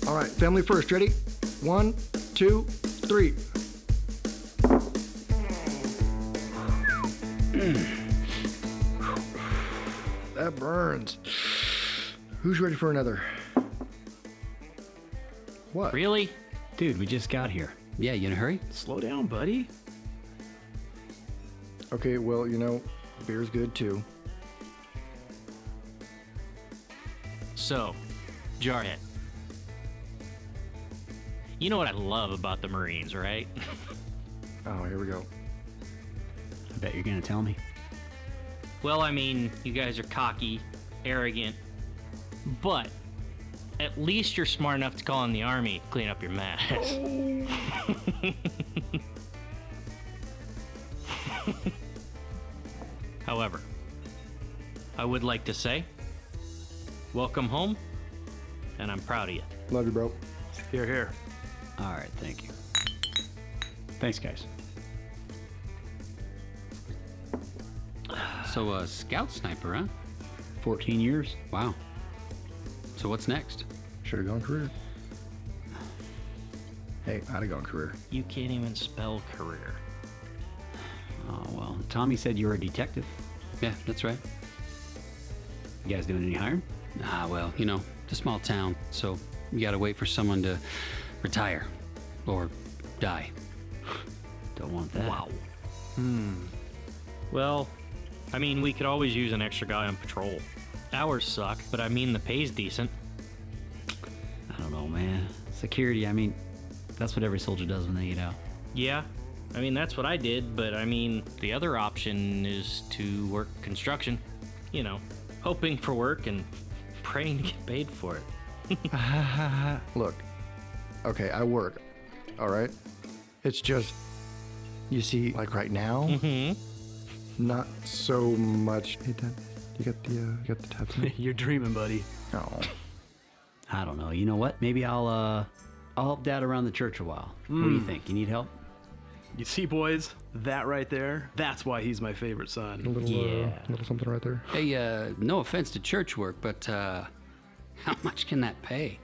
All right, family first. Ready? 1, 2, 3. That burns. Who's ready for another? What? Really? Dude, we just got here. Yeah, you in a hurry? Slow down, buddy. Okay, well, beer's good too. So, Jarhead. You know what I love about the Marines, right? Oh, here we go. I bet you're gonna tell me. Well, I mean, you guys are cocky, arrogant, but at least you're smart enough to call in the army, clean up your mess. However, I would like to say, welcome home, and I'm proud of you. Love you, bro. Here, here. All right, thank you. Thanks, guys. So, scout sniper, huh? 14 years. Wow. So what's next? Should have gone career. Hey, I'd have gone career. You can't even spell career. Oh, well, Tommy said you were a detective. Yeah, that's right. You guys doing any hiring? Ah, well, it's a small town, so you gotta wait for someone to retire or die. Don't want that. Wow. Well, I mean, we could always use an extra guy on patrol. Hours suck, but I mean, the pay's decent. I don't know, man. Security, I mean, that's what every soldier does when they get out. Yeah, I mean, that's what I did, but I mean, the other option is to work construction. Hoping for work and praying to get paid for it. Look, okay, I work, all right? It's just, you see, like right now, not so much. Hey, Dad, you got the tattoo? You're dreaming, buddy. Oh. I don't know. You know what? Maybe I'll help Dad around the church a while. What do you think? You need help? You see, boys, that right there, that's why he's my favorite A son. little, little something right there. Hey, no offense to church work, but how much can that pay?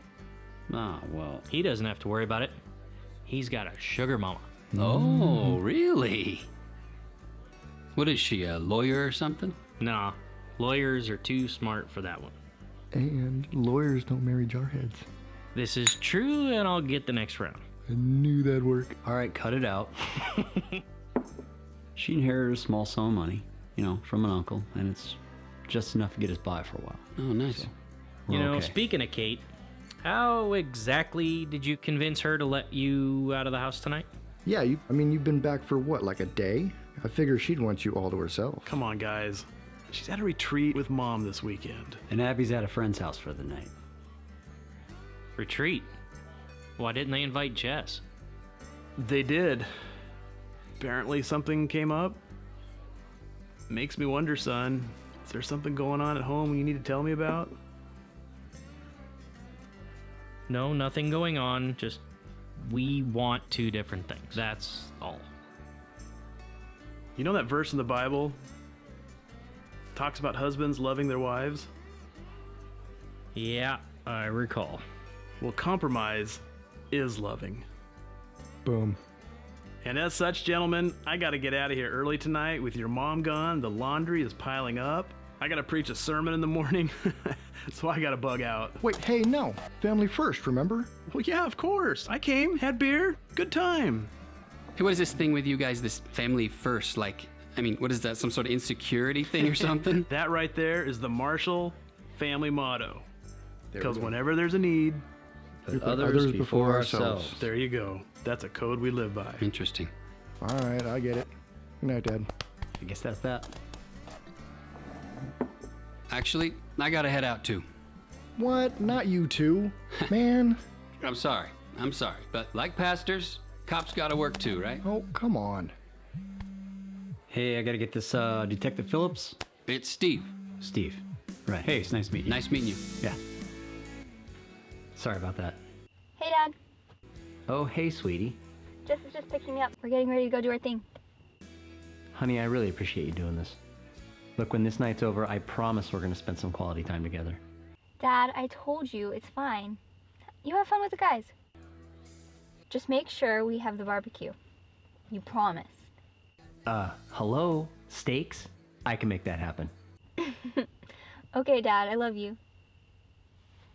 Oh, well. He doesn't have to worry about it. He's got a sugar mama. Oh, really? What is she, a lawyer or something? Nah, lawyers are too smart for that one. And lawyers don't marry jarheads. This is true, and I'll get the next round. I knew that'd work. All right, cut it out. She inherited a small sum of money, from an uncle, and it's just enough to get us by for a while. Oh, nice. We're okay. Speaking of Kate, how exactly did you convince her to let you out of the house tonight? Yeah, you've been back for what, like a day? I figure she'd want you all to herself. Come on, guys. She's at a retreat with Mom this weekend. And Abby's at a friend's house for the night. Retreat? Why didn't they invite Jess? They did. Apparently something came up. Makes me wonder, son. Is there something going on at home you need to tell me about? No, nothing going on. Just, we want two different things. That's all. You know that verse in the Bible talks about husbands loving their wives? Yeah, I recall. Well, compromise is loving. Boom. And as such, gentlemen, I gotta get out of here early tonight. With your mom gone, the laundry is piling up. I gotta preach a sermon in the morning, so I gotta bug out. Wait, hey, no. Family first, remember? Well, yeah, of course. I came, had beer, good time. Hey, what is this thing with you guys, this family first? What is that, some sort of insecurity thing or something? That right there is the Marshall family motto. There we Because go. whenever there's a need, Put others before ourselves. there you go. That's a code we live by. Interesting. All right, I get it. Good night, Dad. I guess that's that. Actually, I gotta head out too. What? Not you two. Man. I'm sorry. But like pastors, cops gotta work too, right? Oh, come on. Hey, I gotta get this, Detective Phillips. It's Steve. Steve. Right. Hey, it's nice to meet you. Nice meeting you. Yeah. Sorry about that. Hey, Dad. Oh, hey, sweetie. Jess is just picking me up. We're getting ready to go do our thing. Honey, I really appreciate you doing this. Look, when this night's over, I promise we're gonna spend some quality time together. Dad, I told you, it's fine. You have fun with the guys. Just make sure we have the barbecue. You promise. Hello? Steaks? I can make that happen. Okay, Dad, I love you.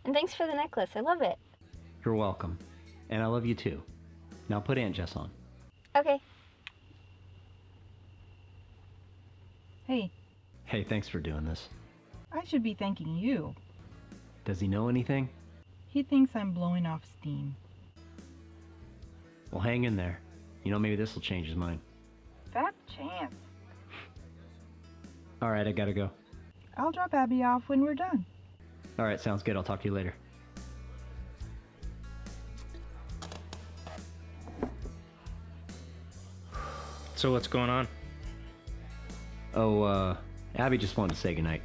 And thanks for the necklace. I love it. You're welcome. And I love you too. Now put Aunt Jess on. Okay. Hey, Hey, thanks for doing this. I should be thanking you. Does he know anything? He thinks I'm blowing off steam. Well, hang in there. You know, maybe this will change his mind. Fat chance. All right, I gotta go. I'll drop Abby off when we're done. All right, sounds good. I'll talk to you later. So what's going on? Oh, Abby just wanted to say goodnight.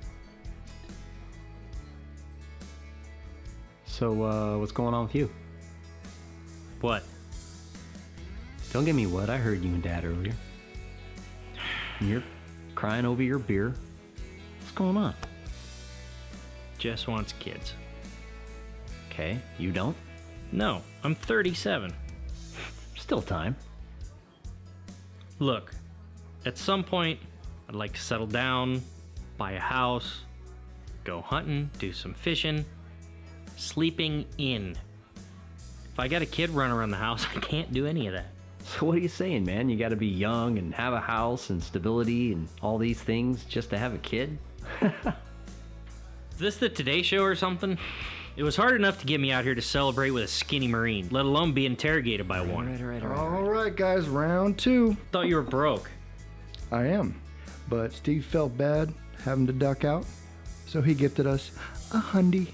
So, what's going on with you? What? Don't get me wet. I heard you and Dad earlier. And you're crying over your beer. What's going on? Jess wants kids. Okay, you don't? No, I'm 37. Still time. Look, at some point, I'd like to settle down, buy a house, go hunting, do some fishing, sleeping in. If I got a kid running around the house, I can't do any of that. So what are you saying, man? You gotta be young and have a house and stability and all these things just to have a kid? Is this the Today Show or something? It was hard enough to get me out here to celebrate with a skinny Marine, let alone be interrogated by one. All right, guys, round 2. Thought you were broke. I am. But Steve felt bad having to duck out, so he gifted us a hundy.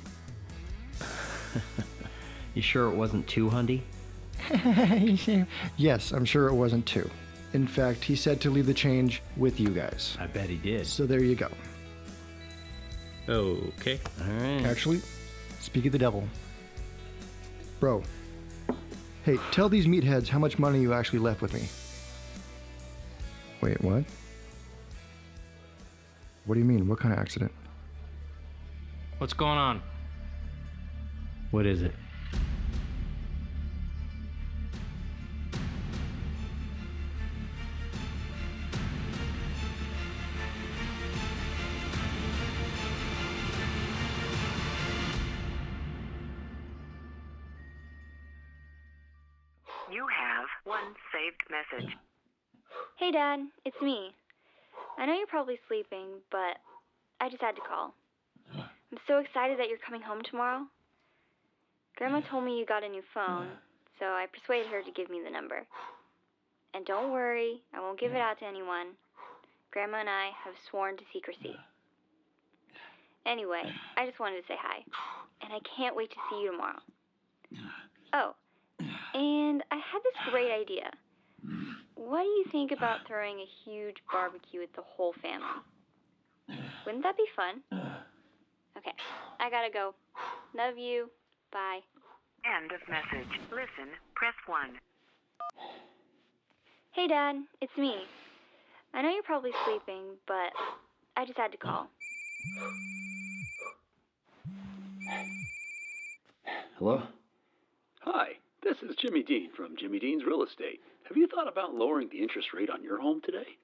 You sure it wasn't too hundy? Yes, I'm sure it wasn't 2. In fact, he said to leave the change with you guys. I bet he did. So there you go. Okay. All right. Actually, speak of the devil. Bro, hey, tell these meatheads how much money you actually left with me. Wait, what? What do you mean? What kind of accident? What's going on? What is it? You have one saved message. Hey, Dad, it's me. I know you're probably sleeping, but I just had to call. I'm so excited that you're coming home tomorrow. Grandma told me you got a new phone, so I persuaded her to give me the number. And don't worry, I won't give it out to anyone. Grandma and I have sworn to secrecy. Anyway, I just wanted to say hi. And I can't wait to see you tomorrow. Oh, and I had this great idea. What do you think about throwing a huge barbecue with the whole family? Wouldn't that be fun? Okay, I gotta go. Love you. Bye. End of message. Listen, press 1. Hey, Dad, it's me. I know you're probably sleeping, but I just had to call. Hello? Hi, this is Jimmy Dean from Jimmy Dean's Real Estate. Have you thought about lowering the interest rate on your home today?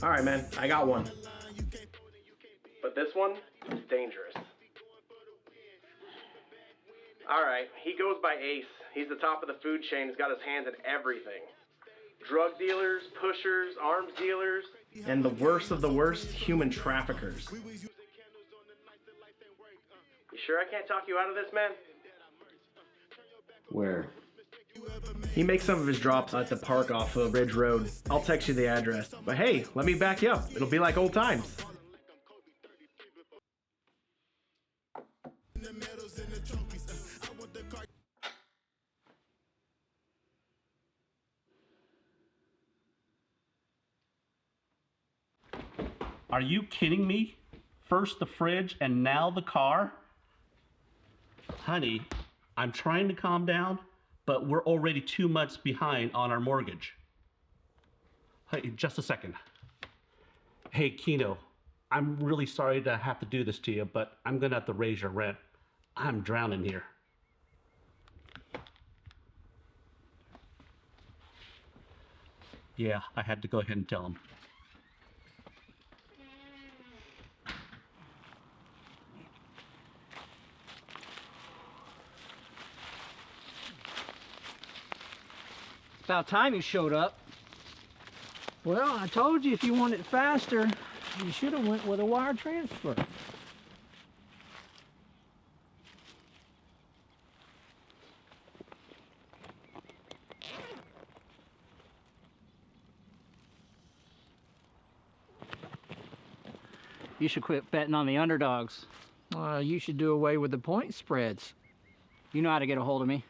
All right, man, I got one. But this one is dangerous. All right, he goes by Ace. He's the top of the food chain. He's got his hands in everything. Drug dealers, pushers, arms dealers, and the worst of the worst, human traffickers. You sure I can't talk you out of this, man? Where? He makes some of his drops at the park off of Ridge Road. I'll text you the address. But hey, let me back you up. It'll be like old times. Are you kidding me? First the fridge and now the car? Honey, I'm trying to calm down, but we're already 2 months behind on our mortgage. Hey, just a second. Hey, Kino, I'm really sorry to have to do this to you, but I'm gonna have to raise your rent. I'm drowning here. Yeah, I had to go ahead and tell him. It's about time you showed up. Well, I told you if you want it faster, you should have went with a wire transfer. You should quit betting on the underdogs. You should do away with the point spreads. You know how to get a hold of me.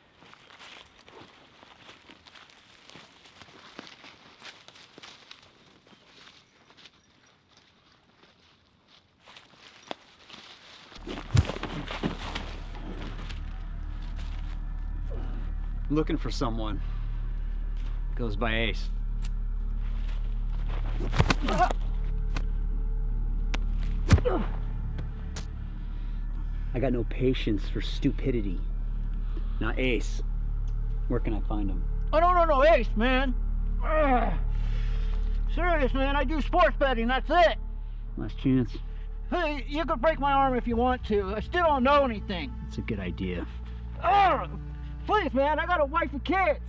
Looking for someone. Goes by Ace. I got no patience for stupidity. Now, Ace, where can I find him? Oh, no, Ace, man. Serious, man, I do sports betting, that's it. Last chance. Hey, you can break my arm if you want to. I still don't know anything. It's a good idea. Please, man, I got a wife and kids.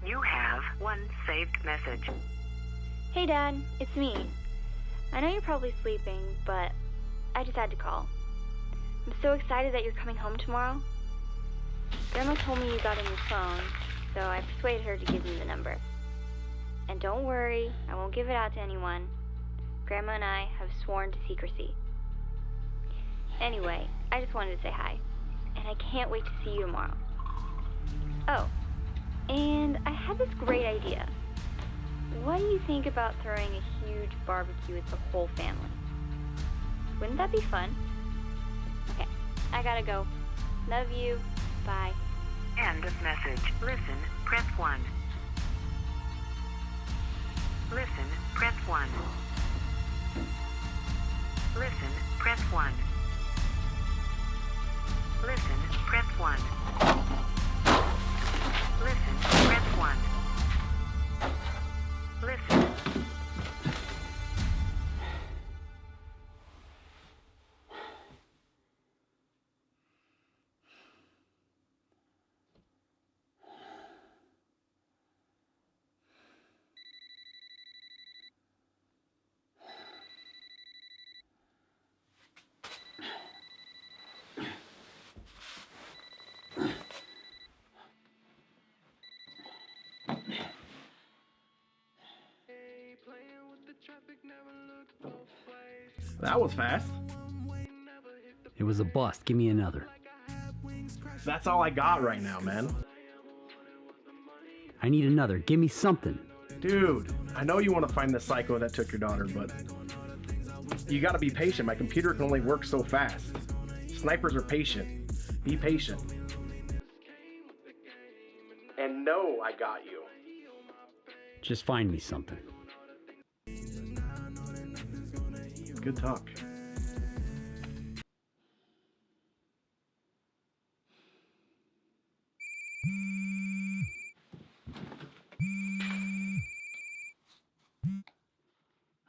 You have one saved message. Hey, Dad, it's me. I know you're probably sleeping, but I just had to call. I'm so excited that you're coming home tomorrow. Grandma told me you got a new phone, so I persuaded her to give me the number. And don't worry, I won't give it out to anyone. Grandma and I have sworn to secrecy. Anyway, I just wanted to say hi, and I can't wait to see you tomorrow. Oh, and I had this great idea. What do you think about throwing a huge barbecue with the whole family? Wouldn't that be fun? Okay, I gotta go. Love you. Bye. End of message. Listen, press 1. Listen, press 1. Listen, press 1. Listen, press 1. Listen, press 1. Listen. That was fast. It was a bust. Give me another. That's all I got right now, man. I need another. Give me something. Dude, I know you want to find the psycho that took your daughter, but you gotta be patient. My computer can only work so fast. Snipers are patient. Be patient. And no, I got you. Just find me something. Good talk.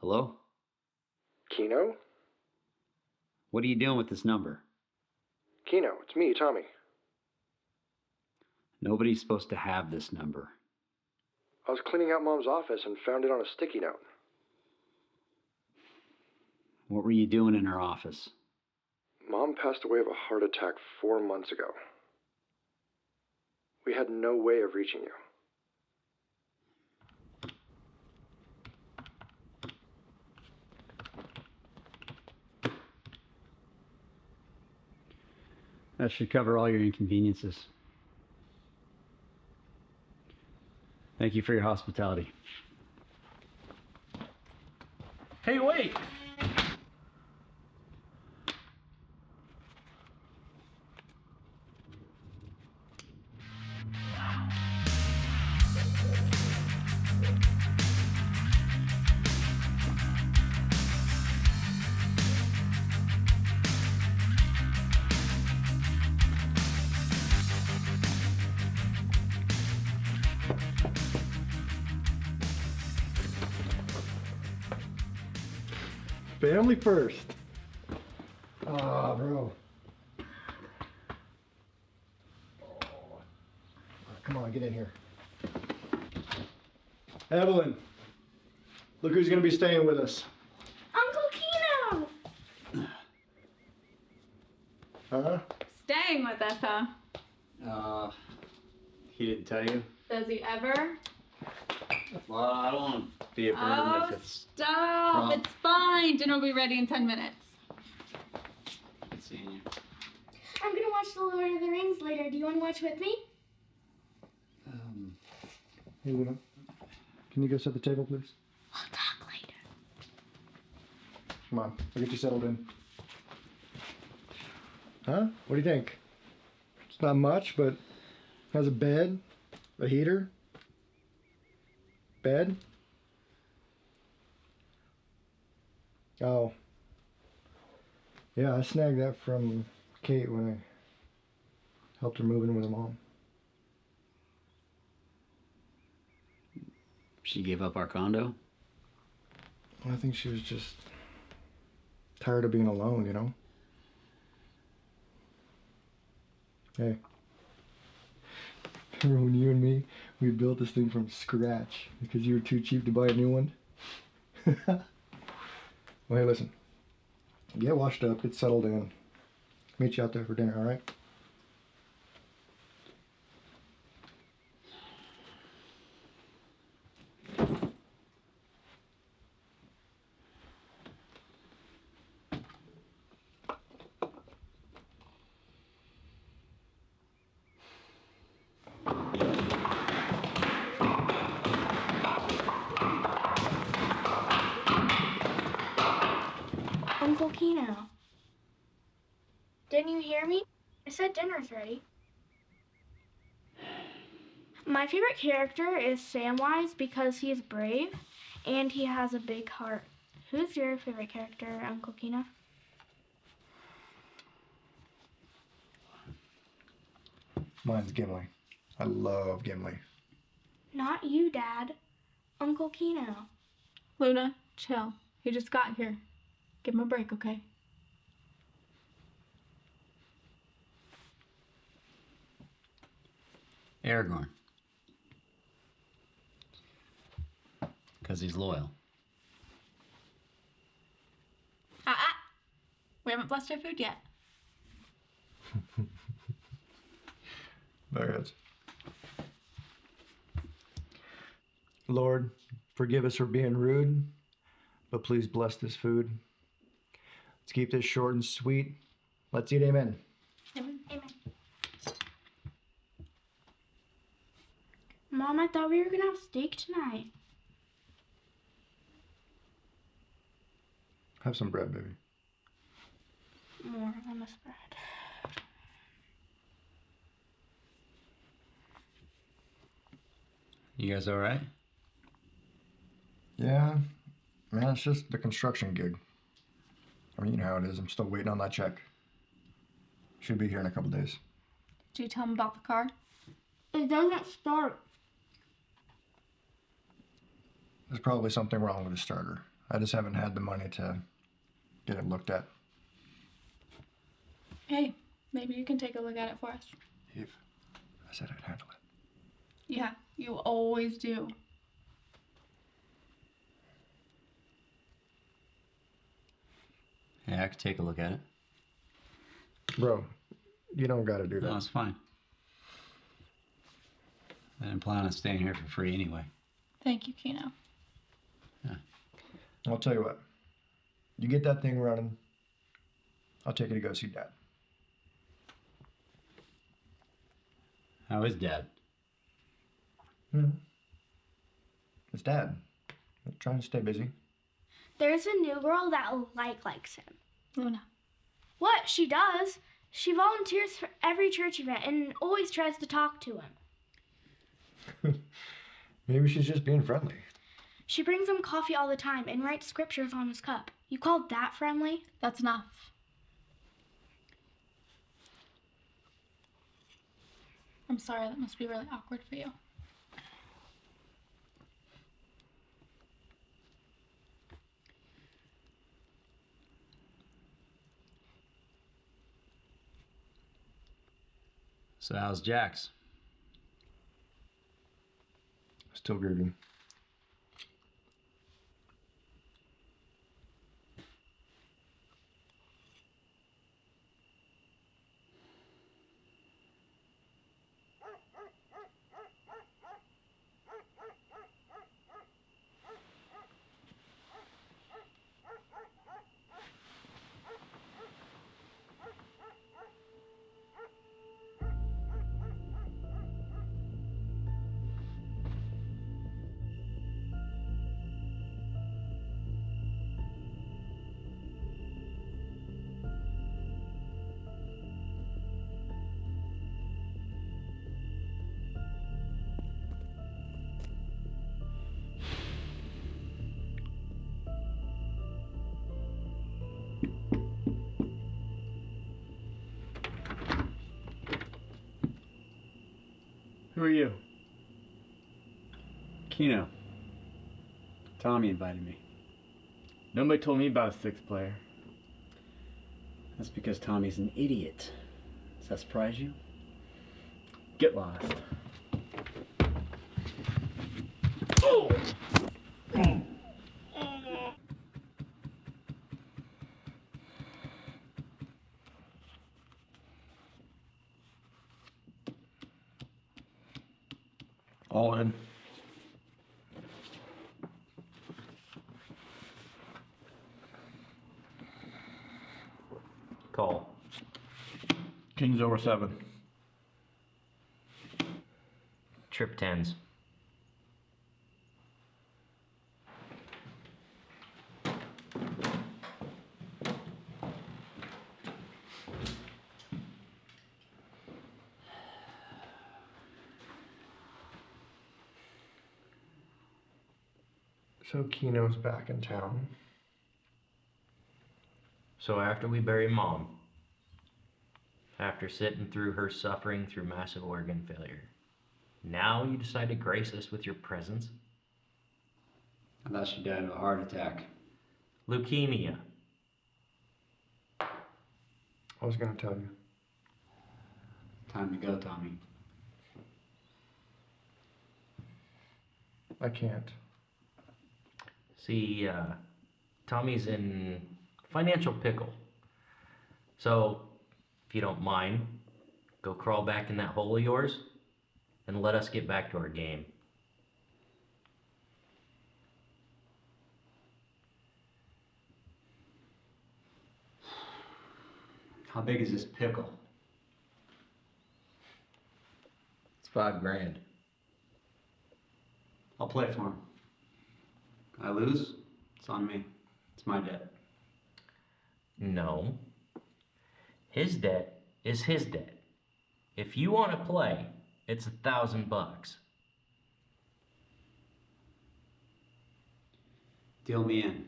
Hello? Kino? What are you doing with this number? Kino, it's me, Tommy. Nobody's supposed to have this number. I was cleaning out Mom's office and found it on a sticky note. What were you doing in her office? Mom passed away of a heart attack 4 months ago. We had no way of reaching you. That should cover all your inconveniences. Thank you for your hospitality. Hey, wait! Family first. Ah, bro. Come on, get in here. Evelyn, look who's gonna be staying with us. Uncle Keno! Huh? Staying with us, huh? He didn't tell you? Does he ever? Well, I don't want to be a burden Oh, if it's stop! wrong. It's fine. Dinner will be ready in 10 minutes. Good seeing you. I'm gonna watch The Lord of the Rings later. Do you want to watch with me? Hey, Luna. Can you go set the table, please? We'll talk later. Come on, I'll get you settled in. Huh? What do you think? It's not much, but has a bed, a heater, bed. Oh. Yeah, I snagged that from Kate when I helped her move in with her mom. She gave up our condo? Well, I think she was just tired of being alone, you know? Hey. Remember when you and me, we built this thing from scratch because you were too cheap to buy a new one? Well, hey, listen. Get washed up, get settled in. Meet you out there for dinner, all right? Uncle Keno. Didn't you hear me? I said dinner's ready. My favorite character is Samwise because he is brave and he has a big heart. Who's your favorite character, Uncle Keno? Mine's Gimli. I love Gimli. Not you, Dad. Uncle Keno. Luna, chill. He just got here. Give him a break, okay? Aragorn. Because he's loyal. We haven't blessed our food yet. There it is. Lord, forgive us for being rude, but please bless this food. Let's keep this short and sweet. Let's eat, amen. Amen. Mom, I thought we were gonna have steak tonight. Have some bread, baby. More on this bread. You guys all right? Yeah, man, it's just the construction gig. I mean, you know how it is. I'm still waiting on that check. Should be here in a couple days. Did you tell him about the car? It doesn't start. There's probably something wrong with the starter. I just haven't had the money to get it looked at. Hey, maybe you can take a look at it for us. Eve, I said I'd handle it. Yeah, you always do. Yeah, I could take a look at it. Bro, you don't gotta do that. No, it's fine. I didn't plan on staying here for free anyway. Thank you, Keno. I'll tell you what. You get that thing running, I'll take you to go see Dad. How is Dad? It's Dad. I'm trying to stay busy. There's a new girl that likes him. Luna. What? She does. She volunteers for every church event and always tries to talk to him. Maybe she's just being friendly. She brings him coffee all the time and writes scriptures on his cup. You call that friendly? That's enough. I'm sorry, that must be really awkward for you. So how's Jax? Still grieving. Who are you? Kino. Tommy invited me. Nobody told me about a sixth player. That's because Tommy's an idiot. Does that surprise you? Get lost. Oh! All in. Call. King's over 7. Trip 10s. So Kino's back in town. So after we bury Mom, after sitting through her suffering through massive organ failure, now you decide to grace us with your presence? I thought she died of a heart attack. Leukemia. I was gonna tell you. Time to go, Tommy. I can't. See, Tommy's in financial pickle. So, if you don't mind, go crawl back in that hole of yours and let us get back to our game. How big is this pickle? It's $5,000. I'll play for him. I lose, it's on me. It's my debt. No. His debt is his debt. If you want to play, it's $1,000. Deal me in.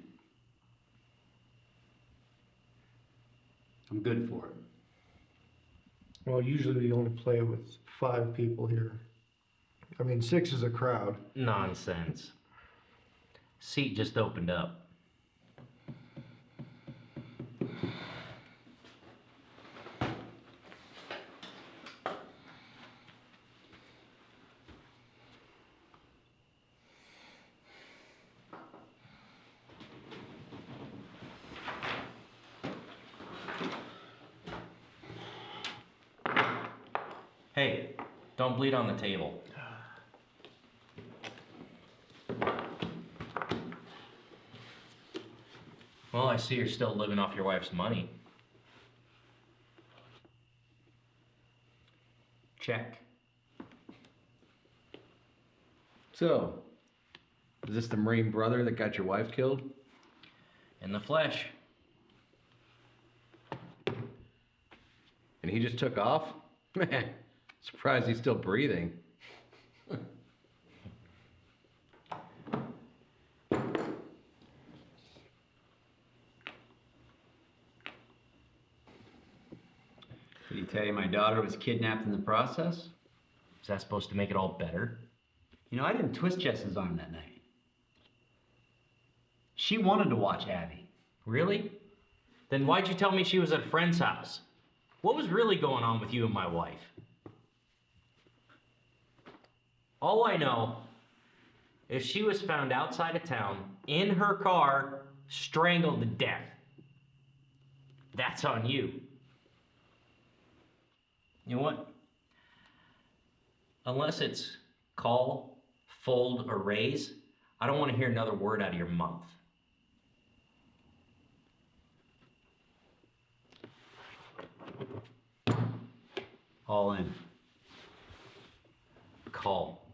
I'm good for it. Well, usually we only play with 5 people here. I mean, 6 is a crowd. Nonsense. Seat just opened up. Hey, don't bleed on the table. Well, I see you're still living off your wife's money. Check. So, is this the Marine brother that got your wife killed? In the flesh. And he just took off? Man, surprised he's still breathing. Did he tell you my daughter was kidnapped in the process? Is that supposed to make it all better? You know, I didn't twist Jess's arm that night. She wanted to watch Abby. Really? Then why'd you tell me she was at a friend's house? What was really going on with you and my wife? All I know is she was found outside of town, in her car, strangled to death. That's on you. You know what? Unless it's call, fold, or raise, I don't want to hear another word out of your mouth. All in. Call.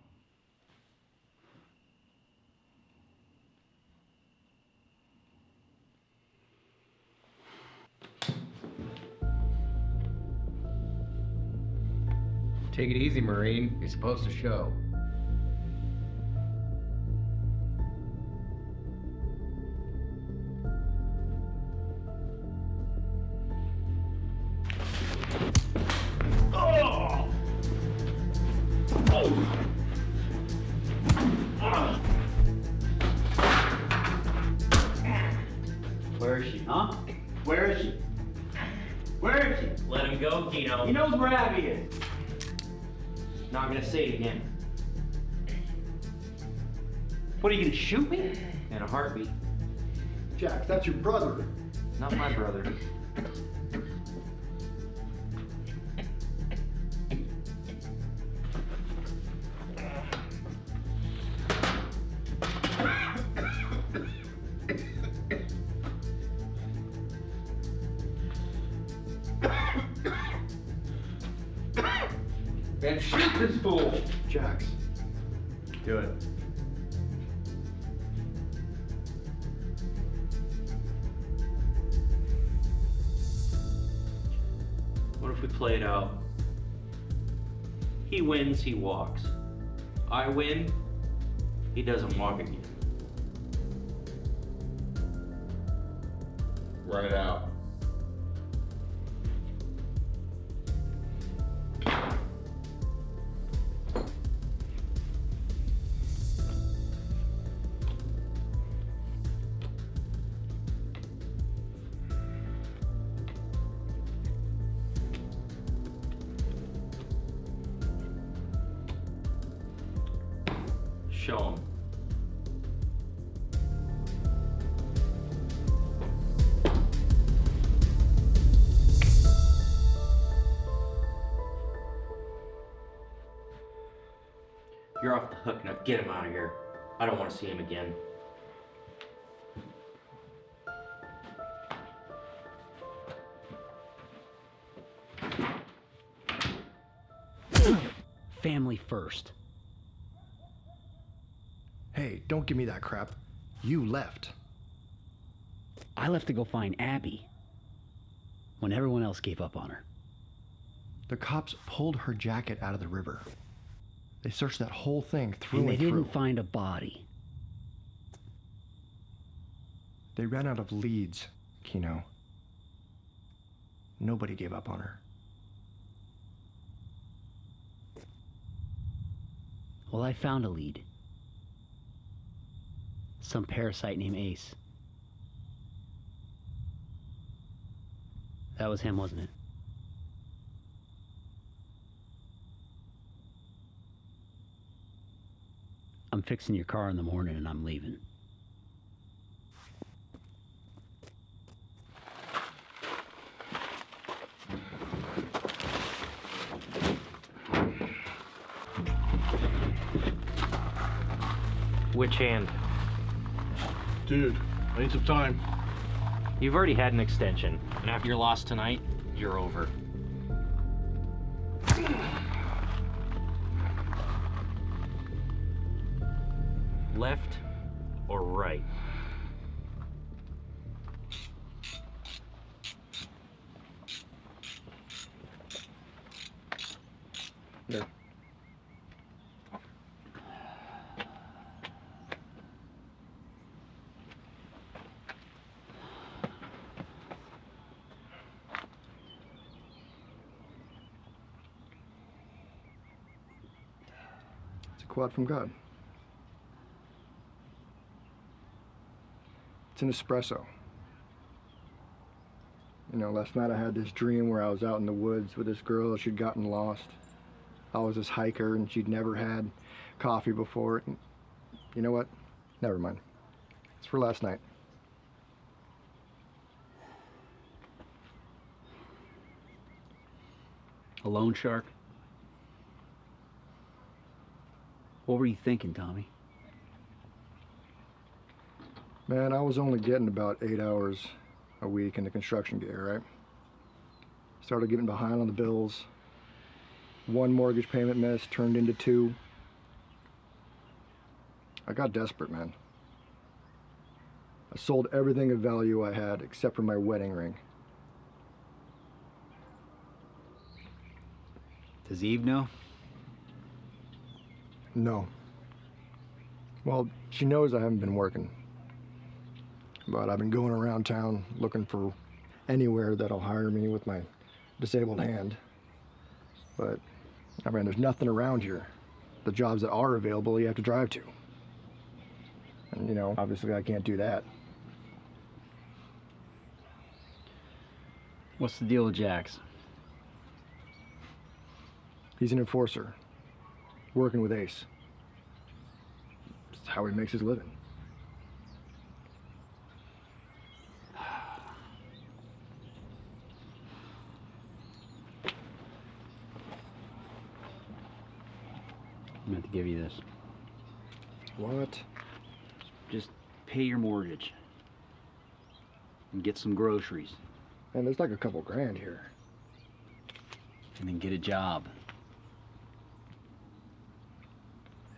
Take it easy, Marine. You're supposed to show. Where is she, huh? Where is she? Where is she? Let him go, Kino. He knows where Abby is. Not gonna say it again. What, are you gonna shoot me? In a heartbeat. Jack, that's your brother. Not my brother. Then shoot this fool! Jax. Do it. What if we play it out? He wins, he walks. I win, he doesn't walk again. Run it out. Show him. You're off the hook now. Get him out of here. I don't want to see him again. Family first. Hey, don't give me that crap. You left. I left to go find Abby when everyone else gave up on her. The cops pulled her jacket out of the river. They searched that whole thing through And and they through. didn't find a body. They ran out of leads, Kino. Nobody gave up on her. Well, I found a lead. Some parasite named Ace. That was him, wasn't it? I'm fixing your car in the morning and I'm leaving. Which hand? Dude, I need some time. You've already had an extension, and after your loss tonight, you're over. Left or right? There. It's a quad from God. It's an espresso. You know, last night I had this dream where I was out in the woods with this girl. She'd gotten lost. I was this hiker and she'd never had coffee before. You know what? Never mind. It's for last night. A loan shark? What were you thinking, Tommy? Man, I was only getting about 8 hours a week in the construction gig, right? Started getting behind on the bills. One mortgage payment missed turned into 2. I got desperate, man. I sold everything of value I had except for my wedding ring. Does Eve know? No. Well, she knows I haven't been working. But I've been going around town looking for anywhere that'll hire me with my disabled hand. But, I mean, there's nothing around here. The jobs that are available, you have to drive to. And, you know, obviously I can't do that. What's the deal with Jax? He's an enforcer, working with Ace. It's how he makes his living. I meant to give you this. What? Just pay your mortgage. And get some groceries. Man, there's like a couple grand here. And then get a job.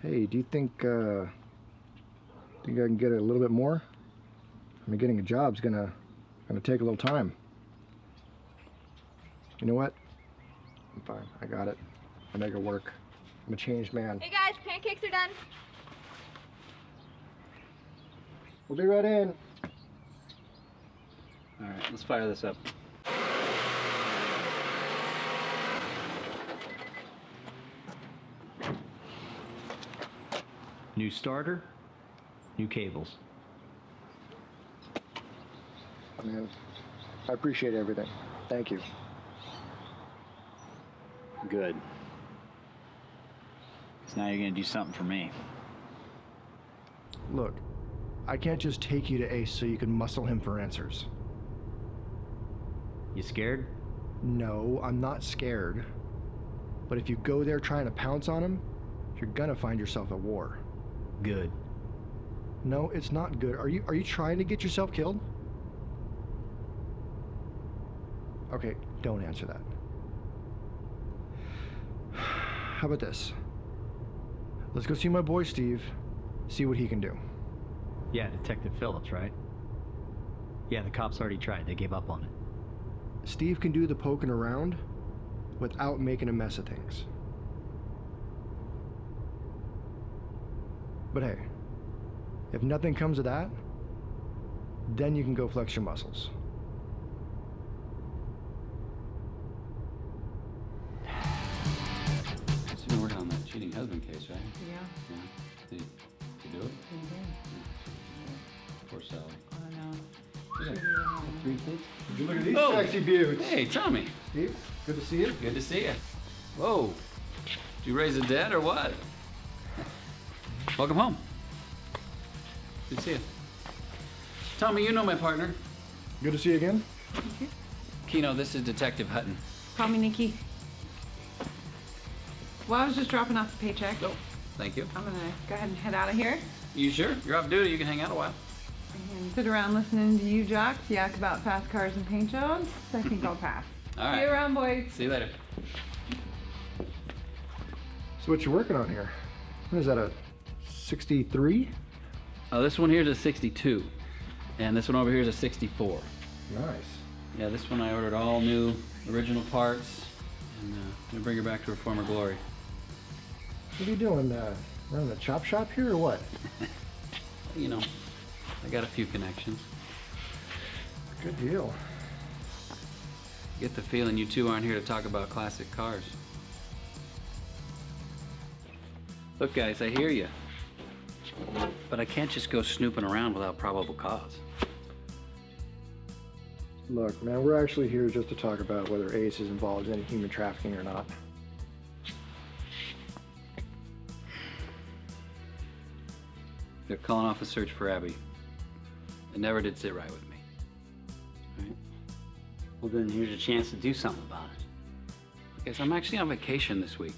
Hey, do you think I can get a little bit more? I mean, getting a job's gonna take a little time. You know what? I'm fine. I got it. I'll make it work. I'm a changed man. Hey guys, pancakes are done. We'll be right in. All right, let's fire this up. New starter, new cables. Man, I appreciate everything. Thank you. Good. So now you're gonna do something for me. Look, I can't just take you to Ace so you can muscle him for answers. You scared? No, I'm not scared. But if you go there trying to pounce on him, you're gonna find yourself at war. Good. No, it's not good. Are you trying to get yourself killed? Okay, don't answer that. How about this? Let's go see my boy Steve, see what he can do. Yeah, Detective Phillips, right? Yeah, the cops already tried. They gave up on it. Steve can do the poking around without making a mess of things. But hey, if nothing comes of that, then you can go flex your muscles. So you've been working on that cheating husband case, right? Yeah. Yeah. Did you do it? Poor Sally. I know. Yeah. 3 kids? Would you look at these sexy beauties? Hey, Tommy. Steve, good to see you. Good to see you. Whoa. Did you raise a dead or what? Welcome home. Good to see you. Tommy, you know my partner. Good to see you again. Keno, this is Detective Hutton. Call me Nikki. Well, I was just dropping off the paycheck. Oh, thank you. I'm gonna go ahead and head out of here. You sure? You're off duty. You can hang out a while. And sit around listening to you jocks yak about fast cars and paint jobs. I think I'll pass. All right. See you around, boys. See you later. So what you working on here? What is that, a 63? Oh, this one here is a 62. And this one over here is a 64. Nice. Yeah, this one I ordered all new original parts. And gonna bring her back to her former glory. What are you doing? Running a chop shop here or what? You know, I got a few connections. Good deal. Get the feeling you two aren't here to talk about classic cars. Look, guys, I hear you. But I can't just go snooping around without probable cause. Look, man, we're actually here just to talk about whether Ace is involved in any human trafficking or not. They're calling off a search for Abby. It never did sit right with me. Right. Well, then here's a chance to do something about it. Guys, I'm actually on vacation this week.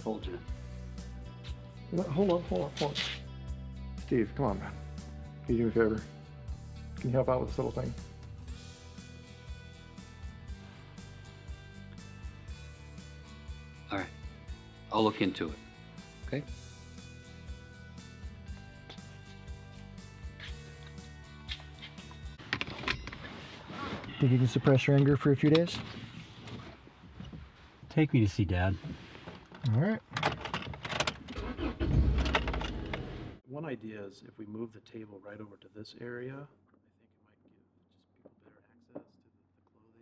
Told you. Hold on. Steve, come on, man. Can you do me a favor? Can you help out with this little thing? All right. I'll look into it. Okay? Think you can suppress your anger for a few days? Take me to see Dad. All right. One idea is if we move the table right over to this area, I think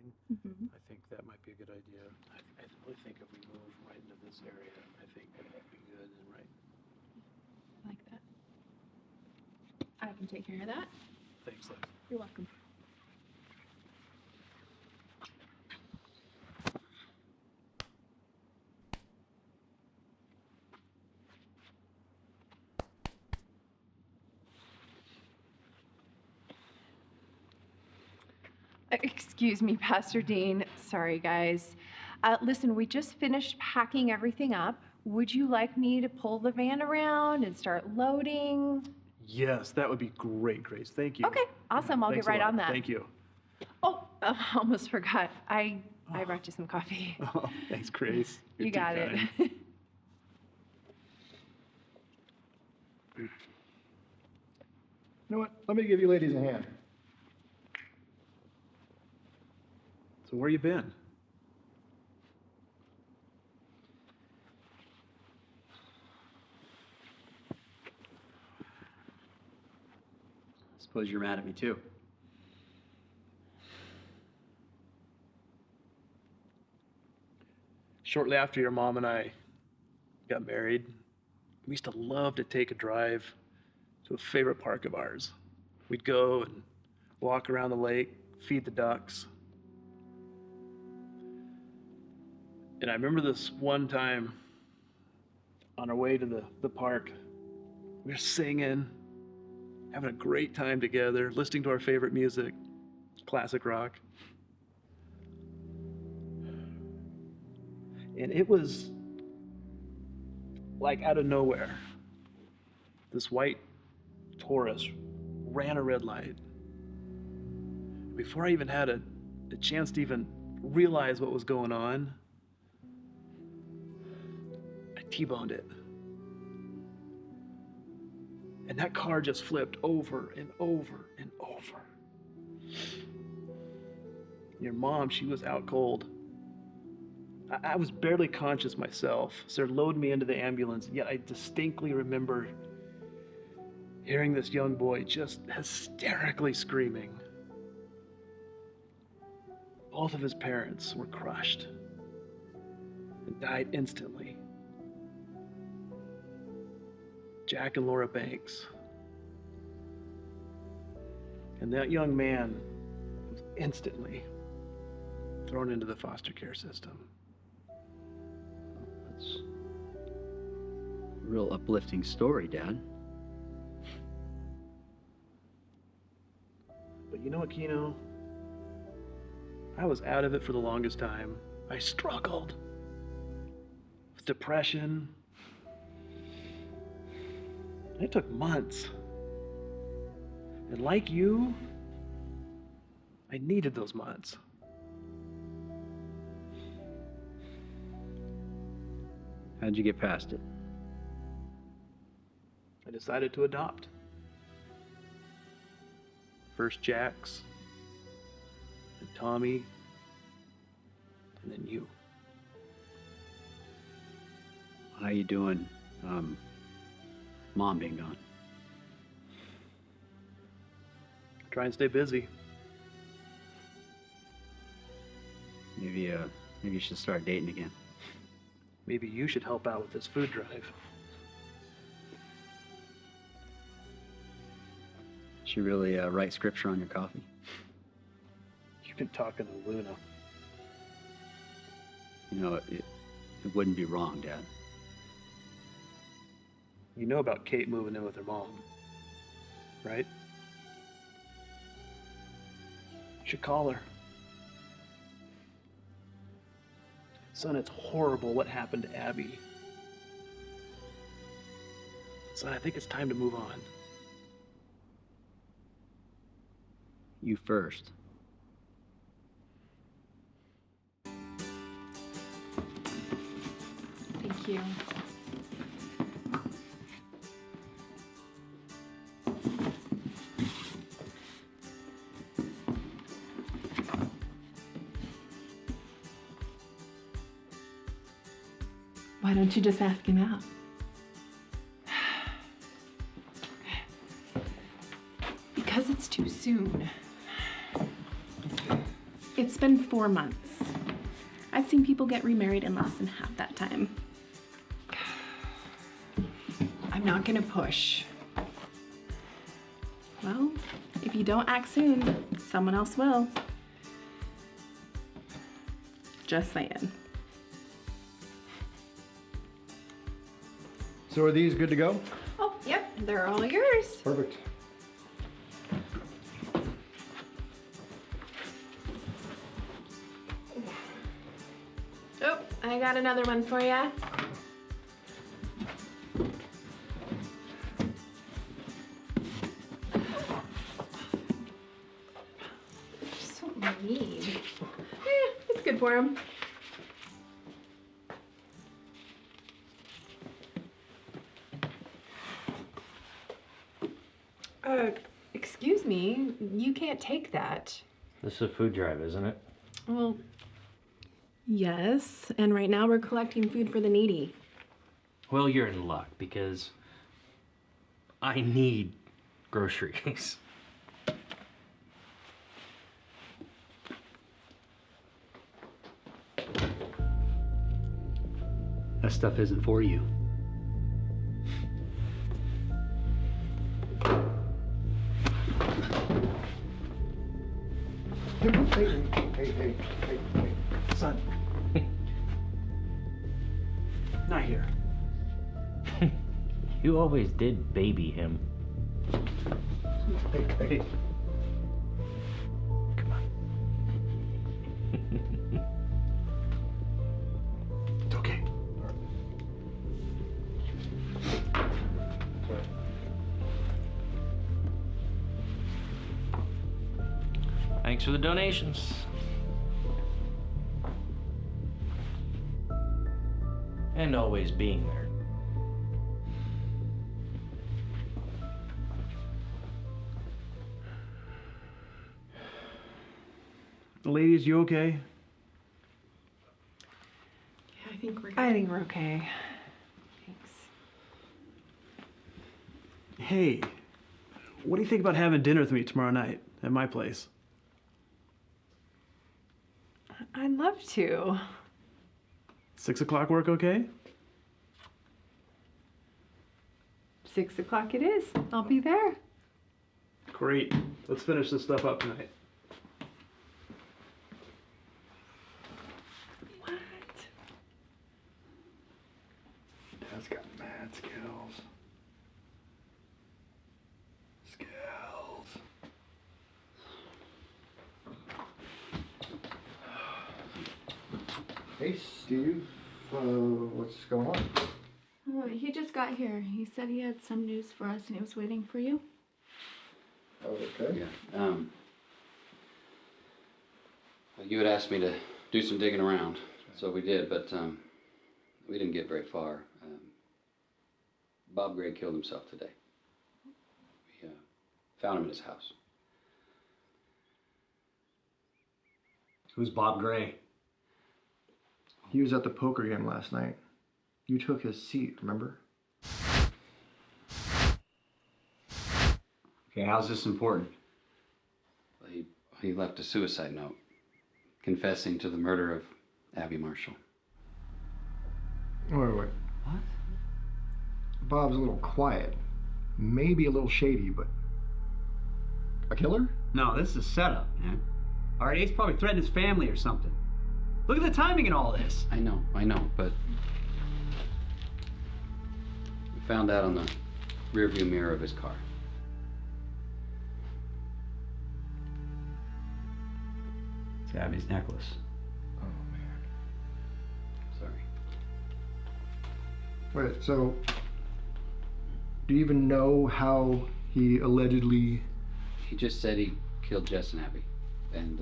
it might give just people better access to the clothing. I think that might be a good idea. I really think if we move right into this area, I think that would be good and right. I like that. I can take care of that. Thanks, Lex. You're welcome. Excuse me, Pastor Dean. Sorry, guys. Listen, we just finished packing everything up. Would you like me to pull the van around and start loading? Yes, that would be great, Grace. Thank you. Okay, awesome. I'll Thanks get right a lot. on that. Thank you. Oh, almost forgot. I brought you some coffee. Oh, thanks, Grace. You're You too got it. kind. You know what? Let me give you ladies a hand. So where you been? Suppose you're mad at me too. Shortly after your mom and I got married, we used to love to take a drive to a favorite park of ours. We'd go and walk around the lake, feed the ducks. And I remember this one time on our way to the park, we were singing, having a great time together, listening to our favorite music, classic rock. And it was like out of nowhere. This white Taurus ran a red light. Before I even had a chance to even realize what was going on, I T-boned it. And that car just flipped over and over and over. Your mom, she was out cold. I was barely conscious myself, so they loaded me into the ambulance, yet I distinctly remember hearing this young boy just hysterically screaming. Both of his parents were crushed and died instantly. Jack and Laura Banks. And that young man was instantly thrown into the foster care system. That's a real uplifting story, Dad. But you know what, Kino? I was out of it for the longest time. I struggled with depression. It took months. And like you, I needed those months. How'd you get past it? I decided to adopt. First Jax, then Tommy, and then you. How you doing? Mom being gone. Try and stay busy. Maybe you should start dating again. Maybe you should help out with this food drive. Should really write scripture on your coffee. You've been talking to Luna. You know, it wouldn't be wrong, Dad. You know about Kate moving in with her mom, right? You should call her. Son, it's horrible what happened to Abby. Son, I think it's time to move on. You first. Thank you. Why don't you just ask him out? Because it's too soon. It's been 4 months. I've seen people get remarried in less than half that time. I'm not gonna push. Well, if you don't act soon, someone else will. Just saying. So are these good to go? Oh, yep, they're all yours. Perfect. Oh, I got another one for ya. So mean. It's good for him. Excuse me, you can't take that. This is a food drive, isn't it? Well, yes, and right now we're collecting food for the needy. Well, you're in luck because I need groceries. That stuff isn't for you. Hey, son. Not here. You always did baby him. Hey. Come on. It's okay. Thanks for the donations. And always being there. Ladies, you okay? Yeah, I think we're okay. Thanks. Hey, what do you think about having dinner with me tomorrow night at my place? I'd love to. 6 o'clock work okay? 6 o'clock it is. I'll be there. Great. Let's finish this stuff up tonight. What? Dad's got mad skills. Hey, Steve. What's going on? Oh, he just got here. He said he had some news for us and he was waiting for you. Oh, okay. Yeah. Well, you had asked me to do some digging around, so we did, but we didn't get very far. Bob Gray killed himself today. We found him in his house. Who's Bob Gray? He was at the poker game last night. You took his seat, remember? Okay, how's this important? Well, he left a suicide note confessing to the murder of Abby Marshall. Wait. What? Bob's a little quiet. Maybe a little shady, but... A killer? No, this is a setup, man. Ace probably threatened his family or something. Look at the timing in all this. I know, but we found that on the rearview mirror of his car. It's Abby's necklace. Oh, man. Sorry. Wait, so... Do you even know how he allegedly... He just said he killed Jess and Abby. And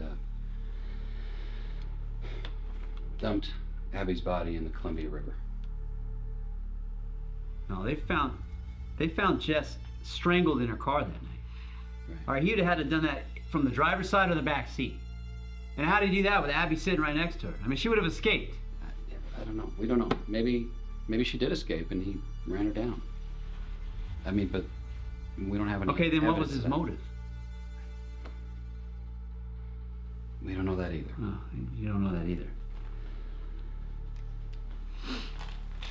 dumped Abby's body in the Columbia River. No, they found Jess strangled in her car that night. Right. All right, he'd have had to done that from the driver's side or the back seat. And how did he do that with Abby sitting right next to her? I mean, she would have escaped. I don't know. We don't know. Maybe she did escape and he ran her down. I mean, but we don't have any. Okay, then what was evidence his of that. motive? We don't know that either. Oh, you don't know that either.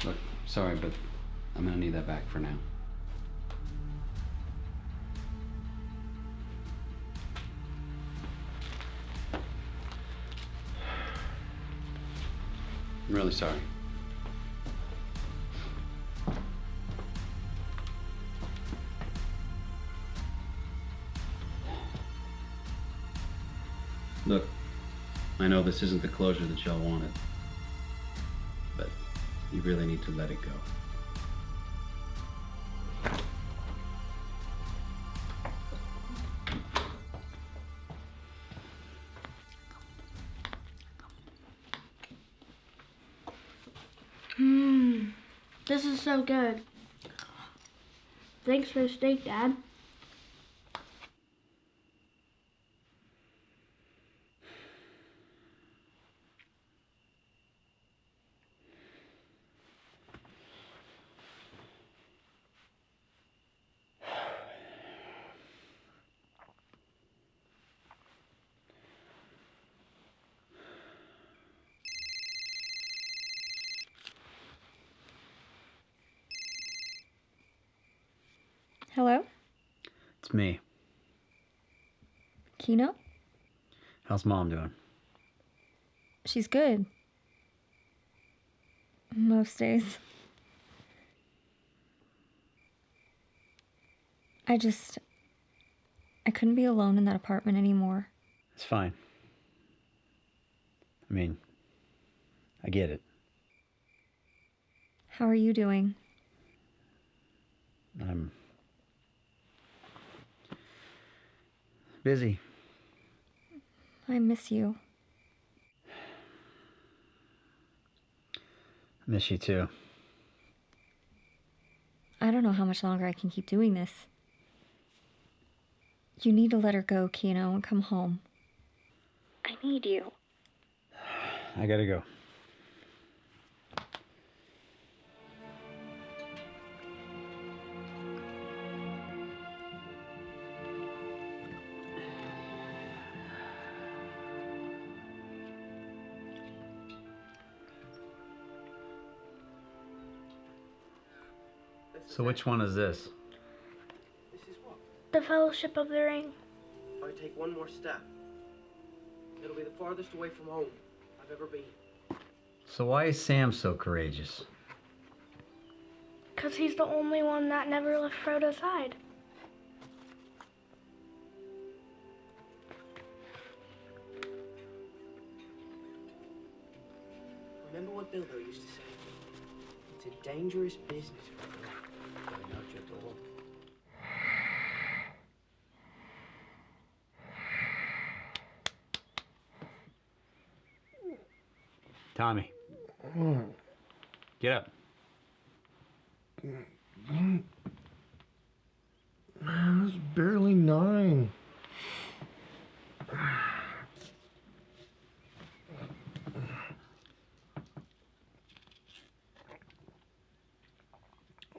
Look, sorry, but I'm gonna need that back for now. I'm really sorry. Look, I know this isn't the closure that y'all wanted, but you really need to let it go. This is so good. Thanks for the steak, Dad. Hello? It's me. Kino? How's Mom doing? She's good. Most days. I couldn't be alone in that apartment anymore. It's fine. I mean, I get it. How are you doing? I'm busy. I miss you. I miss you too. I don't know how much longer I can keep doing this. You need to let her go, Kino, and come home. I need you. I gotta go. So which one is this? The Fellowship of the Ring. If I take one more step, it'll be the farthest away from home I've ever been. So why is Sam so courageous? Because he's the only one that never left Frodo's side. Remember what Bilbo used to say? It's a dangerous business, Frodo. Going out your door. Tommy. Get up. Man, it's barely 9.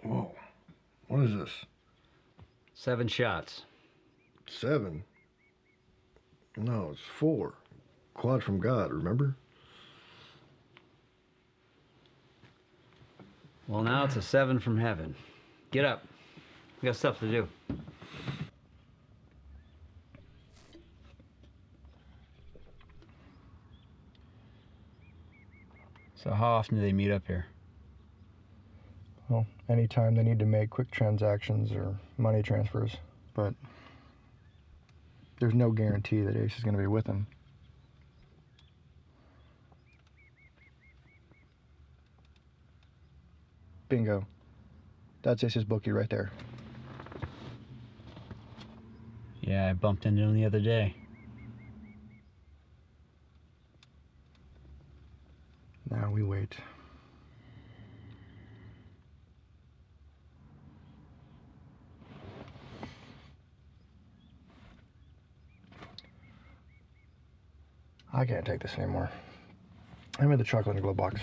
Whoa. What is this? 7 shots. 7? No, it's 4. Quad from God, remember? Well, now it's a 7 from heaven. Get up. We got stuff to do. So how often do they meet up here? Well, anytime they need to make quick transactions or money transfers, but there's no guarantee that Ace is going to be with them. Bingo. That's Ace's bookie right there. Yeah, I bumped into him the other day. Now we wait. I can't take this anymore. I made the chocolate in a glove box.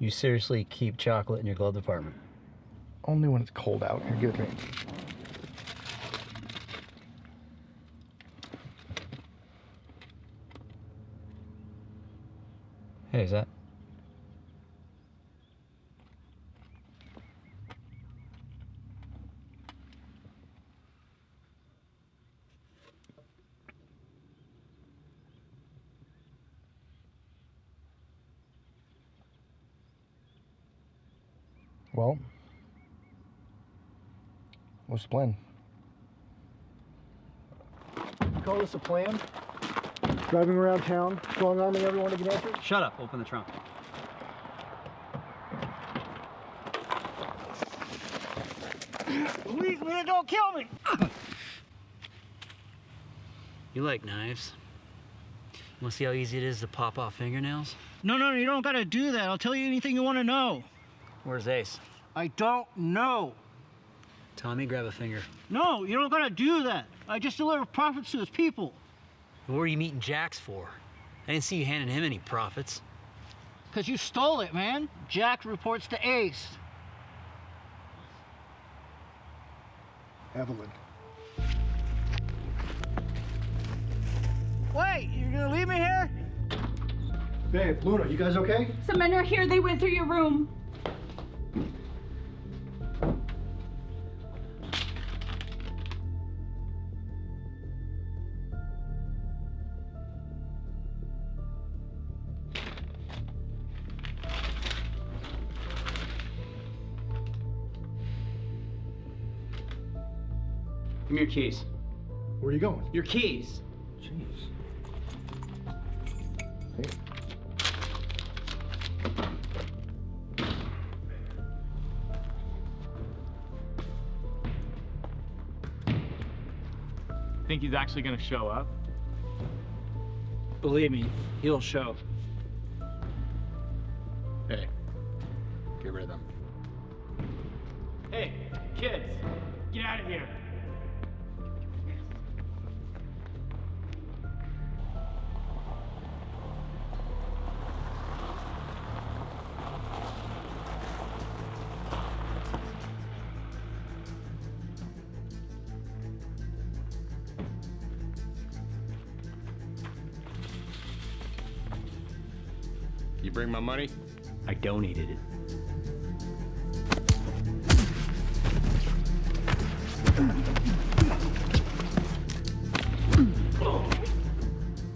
You seriously keep chocolate in your glove compartment? Only when it's cold out. Here, give it to me. Hey, is that? Well, what's the plan? You call this a plan? Driving around town, strong-arming everyone to get answers? Shut up. Open the trunk. Please, man, don't kill me! You like knives? Want to see how easy it is to pop off fingernails? No, you don't gotta do that. I'll tell you anything you want to know. Where's Ace? I don't know. Tommy, grab a finger. No, you don't gotta do that. I just deliver profits to his people. What were you meeting Jax for? I didn't see you handing him any profits. Because you stole it, man. Jack reports to Ace. Evelyn. Wait, you're gonna leave me here? Babe, Luna, you guys okay? Some men are here. They went through your room. Give me your keys. Where are you going? Your keys. Jeez. Hey. Think he's actually gonna show up? Believe me, he'll show. Hey, get rid of them. Hey, kids, get out of here. You bring my money? I donated it.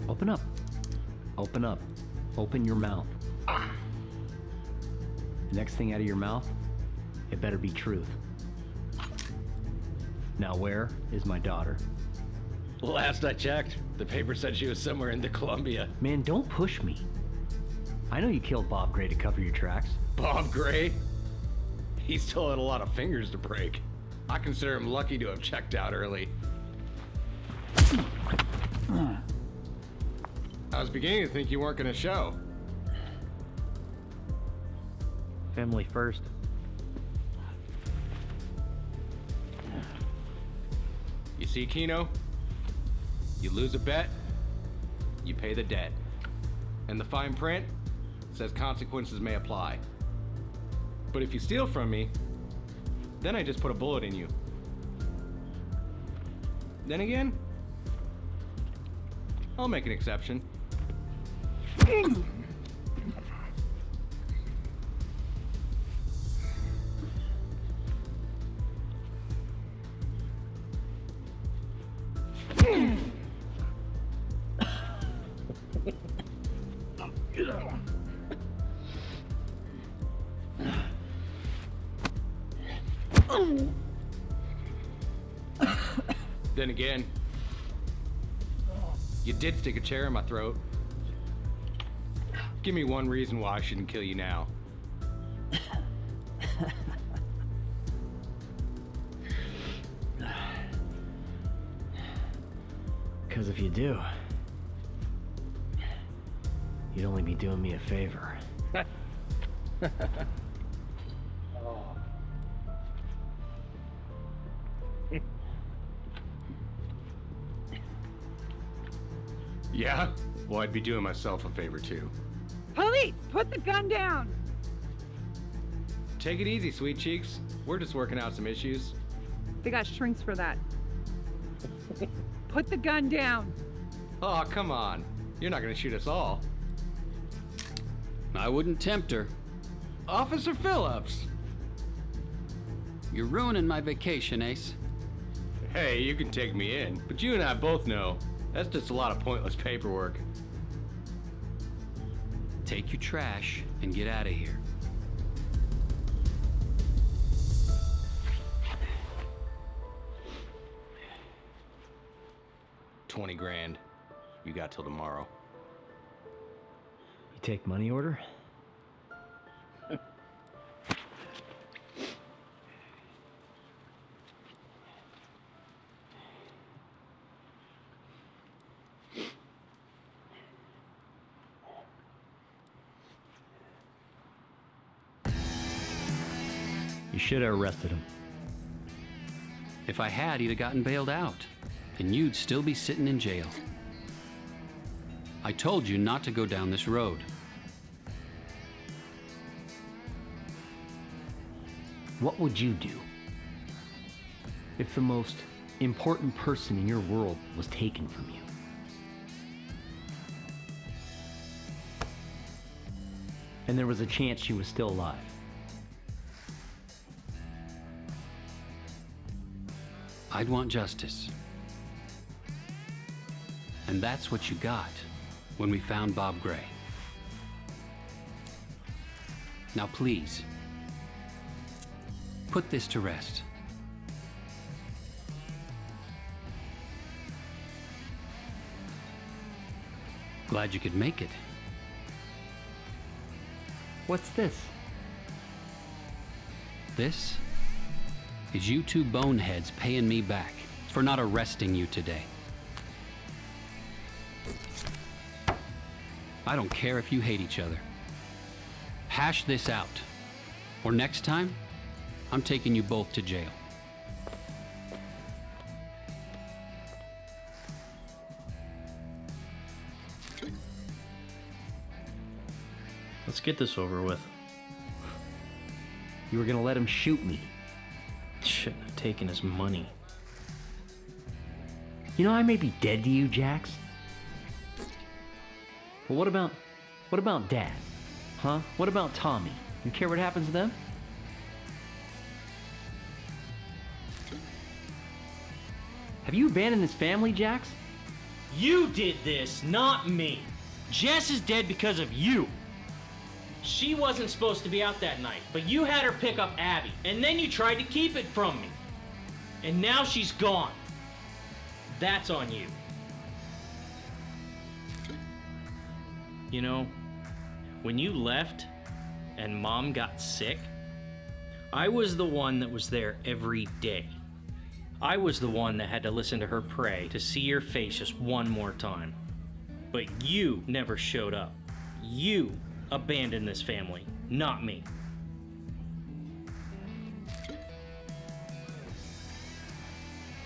Open up. Open up. Open your mouth. The next thing out of your mouth, it better be truth. Now where is my daughter? Last I checked, the paper said she was somewhere in Columbia. Man, don't push me. I know you killed Bob Gray to cover your tracks. Bob Gray? He still had a lot of fingers to break. I consider him lucky to have checked out early. I was beginning to think you weren't gonna show. Family first. You see, Kino? You lose a bet, you pay the debt. And the fine print says consequences may apply. But if you steal from me, then I just put a bullet in you. Then again, I'll make an exception. Then again, you did stick a chair in my throat. Give me one reason why I shouldn't kill you now. Because if you do, you'd only be doing me a favor. Yeah? Well, I'd be doing myself a favor too. Police, put the gun down. Take it easy, sweet cheeks. We're just working out some issues. They got shrinks for that. Put the gun down. Oh, come on. You're not gonna shoot us all. I wouldn't tempt her. Officer Phillips! You're ruining my vacation, Ace. Hey, you can take me in, but you and I both know that's just a lot of pointless paperwork. Take your trash and get out of here. $20 grand. You got till tomorrow. You take money order? You should have arrested him. If I had, he'd have gotten bailed out, and you'd still be sitting in jail. I told you not to go down this road. What would you do if the most important person in your world was taken from you? And there was a chance she was still alive. I'd want justice. And that's what you got when we found Bob Gray. Now please, put this to rest. Glad you could make it. What's this? This is you two boneheads paying me back for not arresting you today. I don't care if you hate each other. Hash this out, or next time, I'm taking you both to jail. Let's get this over with. You were gonna let him shoot me. Shouldn't have taken his money. You know, I may be dead to you, Jax. But what about Dad? Huh? What about Tommy? You care what happens to them? Have you abandoned this family, Jax? You did this, not me. Jess is dead because of you. She wasn't supposed to be out that night, but you had her pick up Abby, and then you tried to keep it from me. And now she's gone. That's on you. You know, when you left and Mom got sick, I was the one that was there every day. I was the one that had to listen to her pray to see your face just one more time. But you never showed up. You abandoned this family, not me.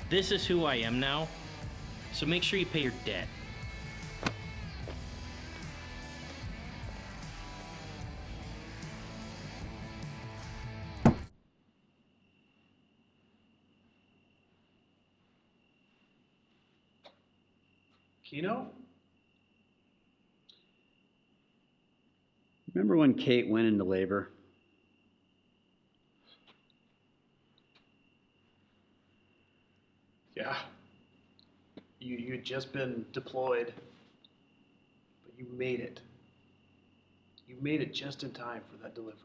This is who I am now, so make sure you pay your debt. Kino? Remember when Kate went into labor? Yeah. You'd just been deployed, but you made it. You made it just in time for that delivery.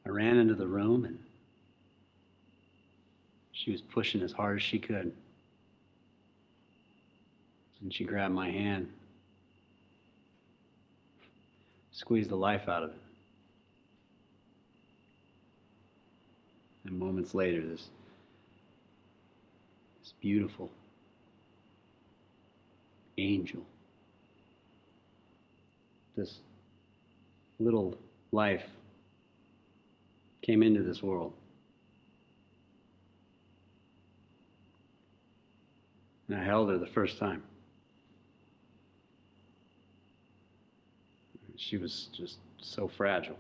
I ran into the room and she was pushing as hard as she could. And she grabbed my hand, squeezed the life out of it. And moments later, this beautiful angel, this little life came into this world. And I held her the first time. She was just so fragile.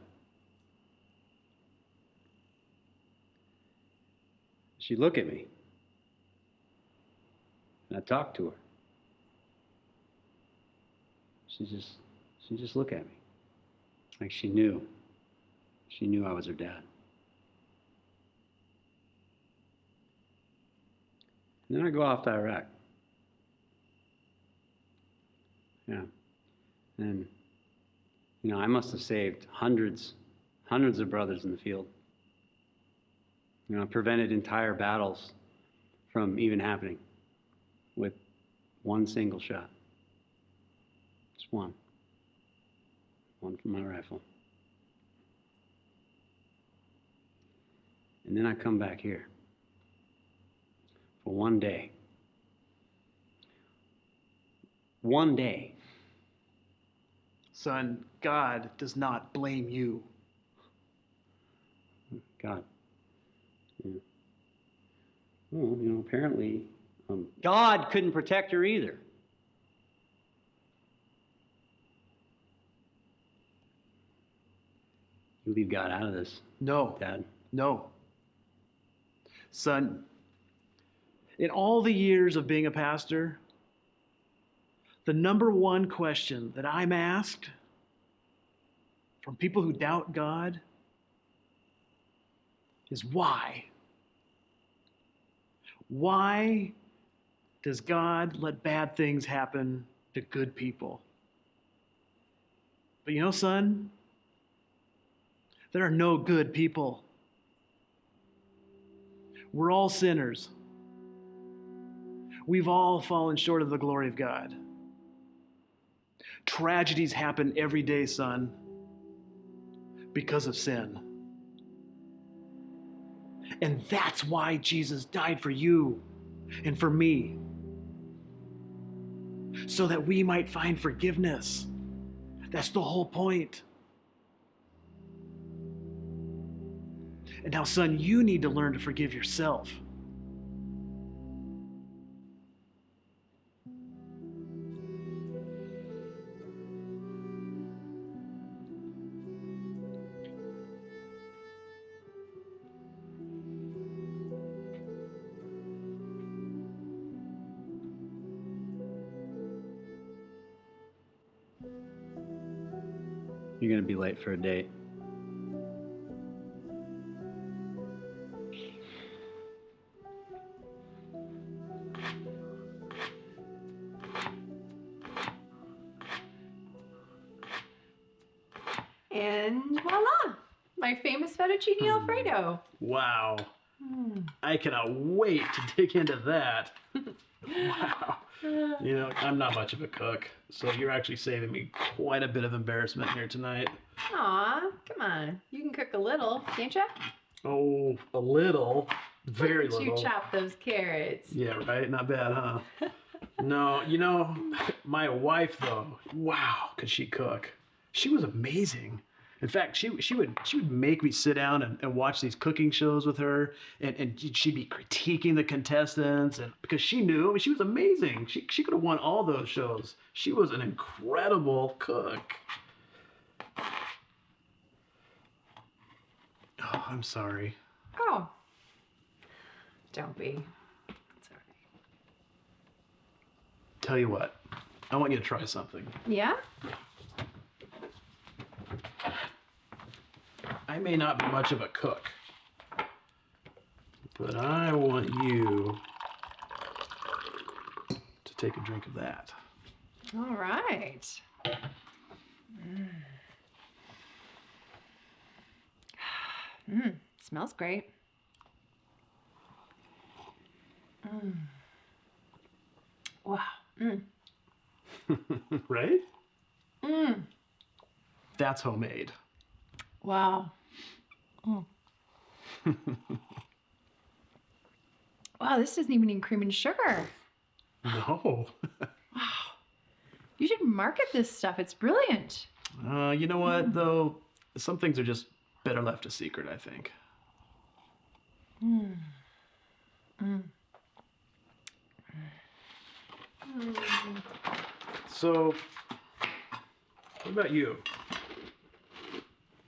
She'd look at me, and I'd talk to her. She'd just look at me, like she knew I was her dad. And then I'd go off to Iraq. Yeah. And, I must have saved hundreds of brothers in the field. I prevented entire battles from even happening with one single shot. Just one. One from my rifle. And then I come back here for one day. One day. Son, God does not blame you. God. Yeah. Well, apparently, God couldn't protect her either. You leave God out of this. No. Dad. No. Son, in all the years of being a pastor, the number one question that I'm asked from people who doubt God is why? Why does God let bad things happen to good people? But son, there are no good people. We're all sinners. We've all fallen short of the glory of God. Tragedies happen every day, son, because of sin. And that's why Jesus died for you and for me, so that we might find forgiveness. That's the whole point. And now, son, you need to learn to forgive yourself. You're gonna be late for a date. And voila, my famous fettuccine Alfredo. Wow. I cannot wait to dig into that. Wow. I'm not much of a cook, so you're actually saving me quite a bit of embarrassment here tonight. Aw, come on. You can cook a little, can't you? Oh, a little. Very Look at little. you chop those carrots. Yeah, right? Not bad, huh? No, you know, my wife though, wow, could she cook? She was amazing. In fact, she would make me sit down and watch these cooking shows with her, and she'd be critiquing the contestants, and because she knew, I mean, she was amazing. She could have won all those shows. She was an incredible cook. Oh, I'm sorry. Oh. Don't be. It's all Tell you what, I want you to try something. right. Yeah? I may not be much of a cook, but I want you to take a drink of that. All right. Smells great. Wow. Right? Mm. That's homemade. Wow. Oh. Wow, this doesn't even need cream and sugar. No. You should market this stuff. It's brilliant. You know what, though? Some things are just better left a secret, I think. Mm. Mm. So, what about you?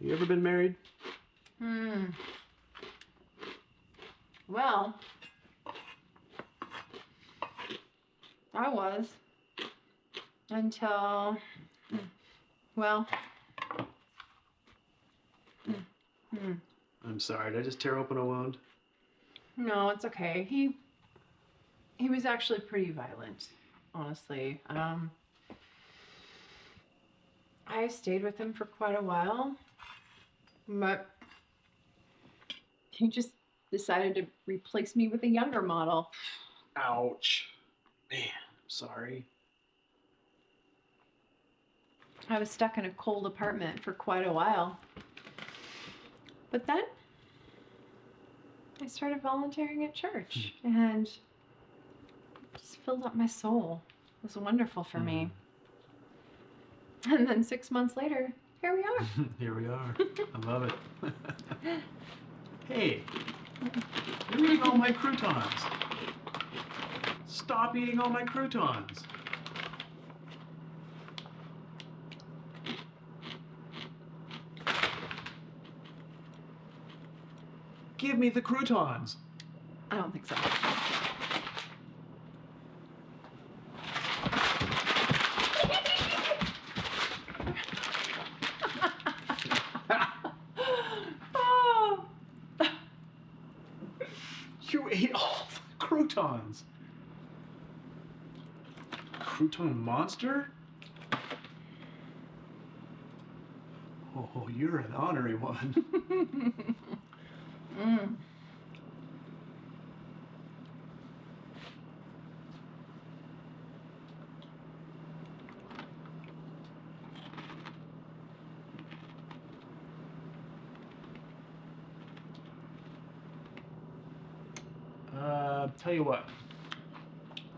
You ever been married? Well, I was until, well, I'm sorry, did I just tear open a wound? no, it's okay. He was actually pretty violent, honestly. I stayed with him for quite a while, but he just decided to replace me with a younger model. Ouch. Man, I'm sorry. I was stuck in a cold apartment for quite a while. But then I started volunteering at church and it just filled up my soul. It was wonderful for me. And then 6 months later, here we are. Here we are. I love it. Hey, you're eating all my croutons. Stop eating all my croutons. Give me the croutons. I don't think so. Oh. You ate all the croutons. Crouton monster? Oh, you're an honorary one. Tell you what.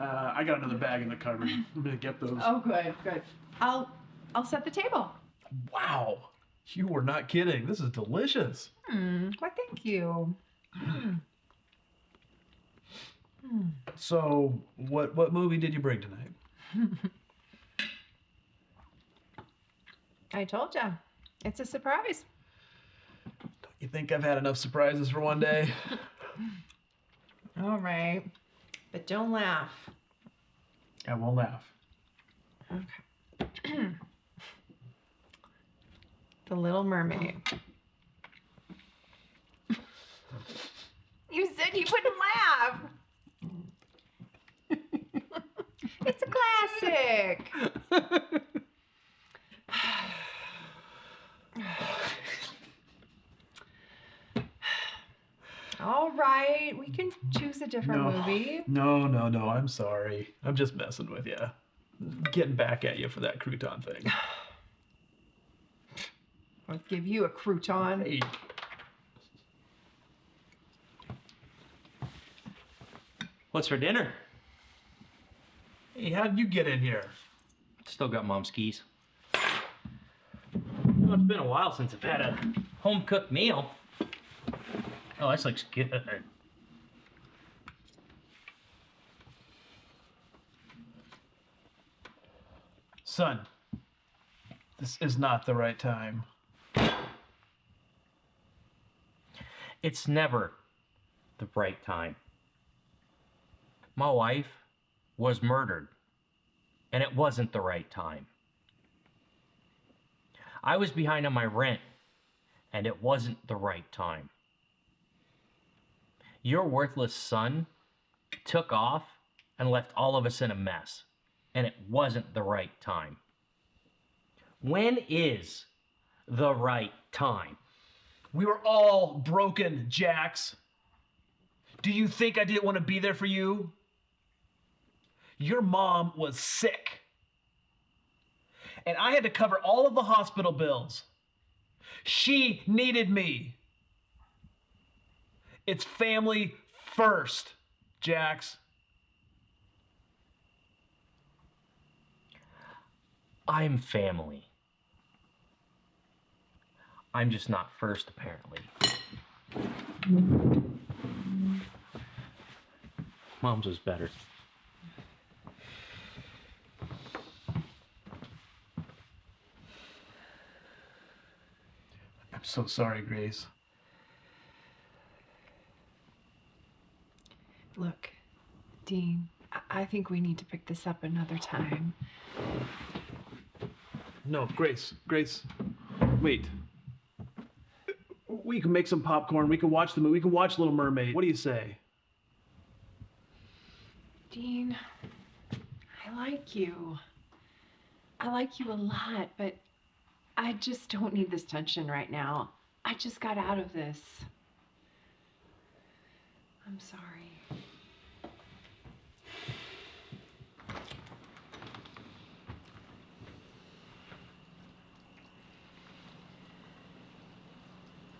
I got another bag in the cupboard. I'm gonna get those. Oh, good, good. I'll set the table. Wow, you were not kidding. This is delicious. Why, thank you. So, what movie did you bring tonight? I told you. It's a surprise. You think I've had enough surprises for one day? All right. But don't laugh. I won't laugh. Okay. The Little Mermaid. You said you wouldn't laugh. It's a classic. All right, we can choose a different movie. No, I'm sorry. I'm just messing with you. Getting back at you for that crouton thing. I'll give you a crouton. Hey. What's for dinner? Hey, how did you get in here? Still got Mom's keys. Well, it's been a while since I've had a home-cooked meal. Oh, this looks good. Son, this is not the right time. It's never the right time. My wife was murdered, and it wasn't the right time. I was behind on my rent, and it wasn't the right time. Your worthless son took off and left all of us in a mess, and it wasn't the right time. When is the right time? We were all broken, Jax. Do you think I didn't want to be there for you? Your mom was sick. And I had to cover all of the hospital bills. She needed me. It's family first, Jax. I'm family. I'm just not first, apparently. Mom's was better. I'm so sorry, Grace. Look, Dean, I think we need to pick this up another time. No, Grace, wait. We can make some popcorn. We can watch the movie. We can watch Little Mermaid. What do you say? Dean, I like you. I like you a lot, but I just don't need this tension right now. I just got out of this. I'm sorry.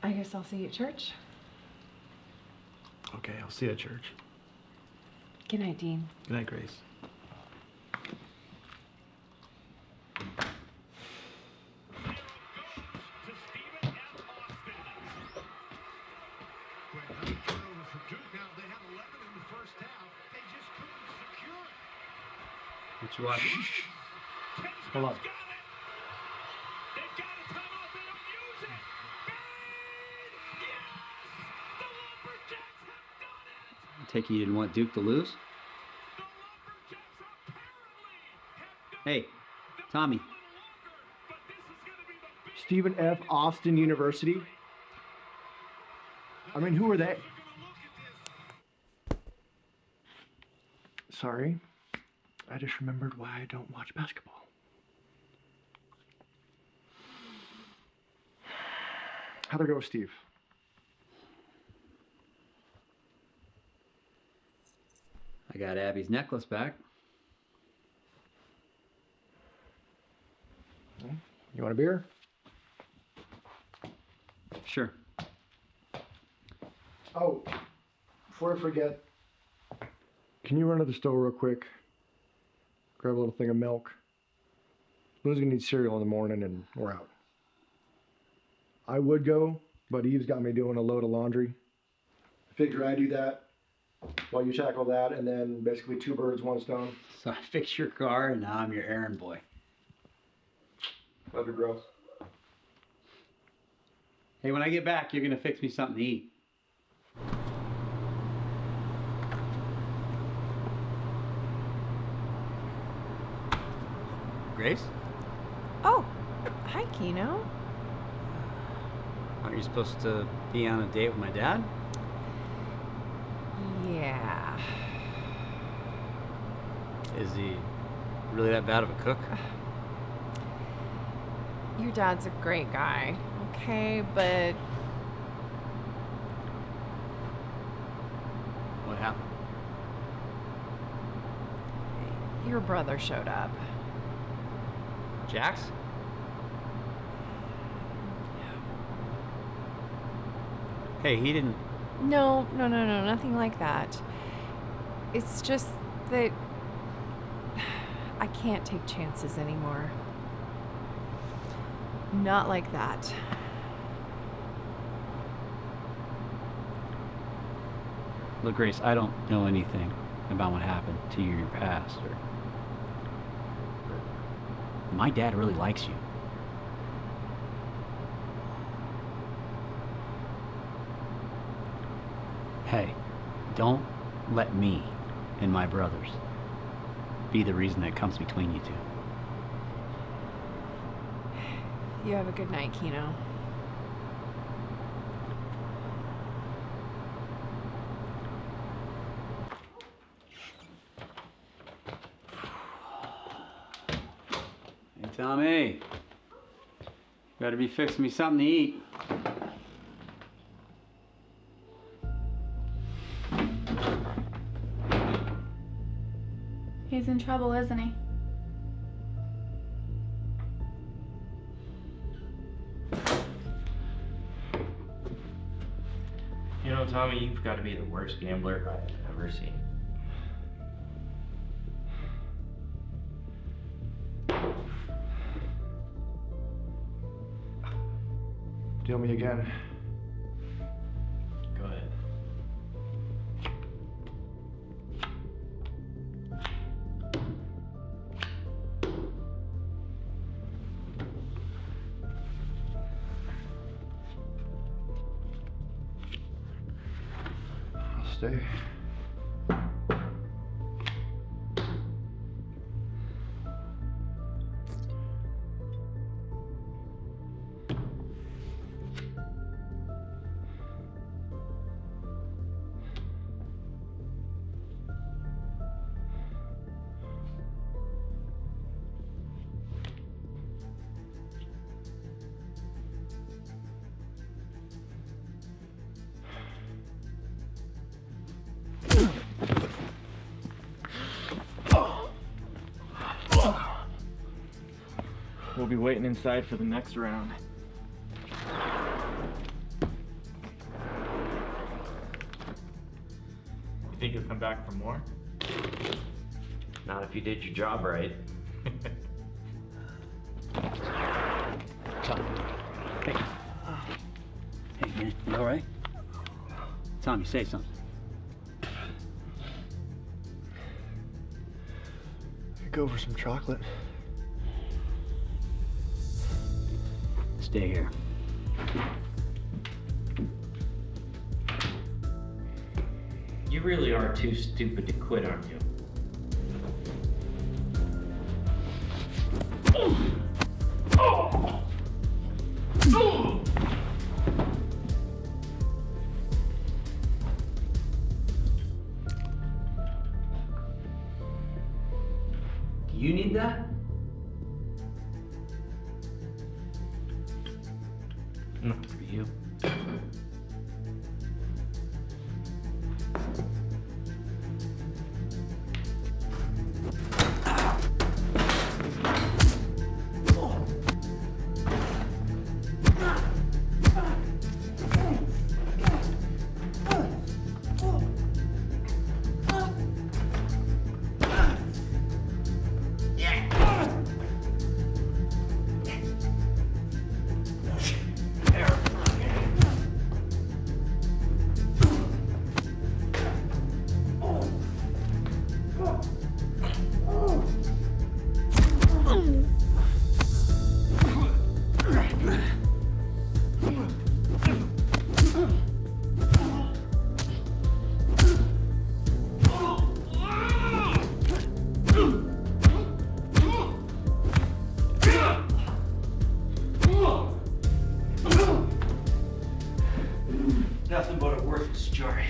I guess I'll see you at church. Okay, I'll see you at church. Good night, Dean. Good night, Grace. What you watching? Hold on. Take it you didn't want Duke to lose? Hey, Tommy. Stephen F. Austin University. I mean, who are they? Sorry. I just remembered why I don't watch basketball. How'd it go, Steve? I got Abby's necklace back. You want a beer? Sure. Oh, before I forget, can you run to the store real quick? Grab a little thing of milk. Lou's gonna need cereal in the morning and we're out. I would go, but Eve's got me doing a load of laundry. Figure I do that while you tackle that, and then basically 2 birds, 1 stone. So I fixed your car and now I'm your errand boy. Love your growth. Hey, when I get back, you're gonna fix me something to eat. Grace? Oh, hi, Kino. Aren't you supposed to be on a date with my dad? Yeah. Is he really that bad of a cook? Your dad's a great guy, okay? But What happened? your brother showed up. Jax? Hey, he didn't... No, nothing like that. It's just that I can't take chances anymore. Not like that. Look, Grace, I don't know anything about what happened to you in your past. My dad really likes you. Hey, don't let me and my brothers be the reason that comes between you two. You have a good night, Kino. Hey, Tommy. Better be fixing me something to eat. He's in trouble, isn't he? You know, Tommy, you've got to be the worst gambler I've ever seen. Deal me again. Go ahead. I'll stay. We'll be waiting inside for the next round. You think you'll come back for more? Not if you did your job right. Tom. Hey. Hey, man. You all right? Tommy, say something. Go for some chocolate. Stay here. You really are too stupid to quit, aren't you? Do you need that? Not for you. Nothing but a worthless jarhead.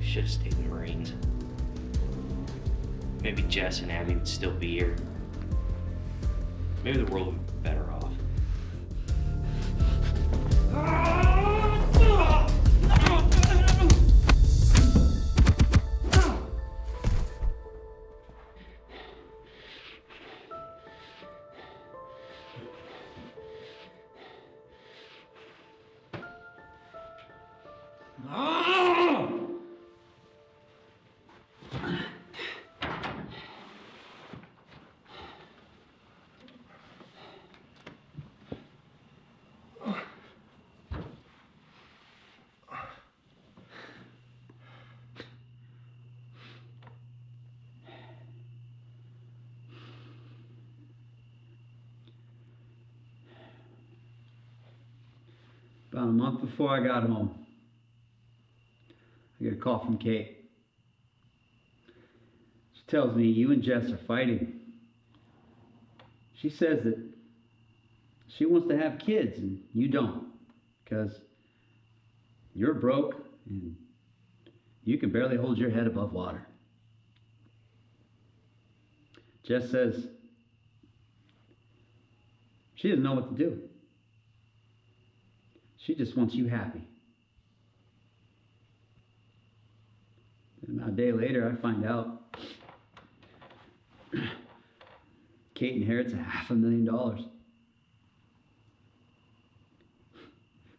Should have stayed in the Marines. Maybe Jess and Abby would still be here. Maybe the world would be better off. About a month before I got home, I get a call from Kate. She tells me you and Jess are fighting. She says that she wants to have kids and you don't, because you're broke and you can barely hold your head above water. Jess says she doesn't know what to do. She just wants you happy. And about a day later, I find out Kate inherits $500,000.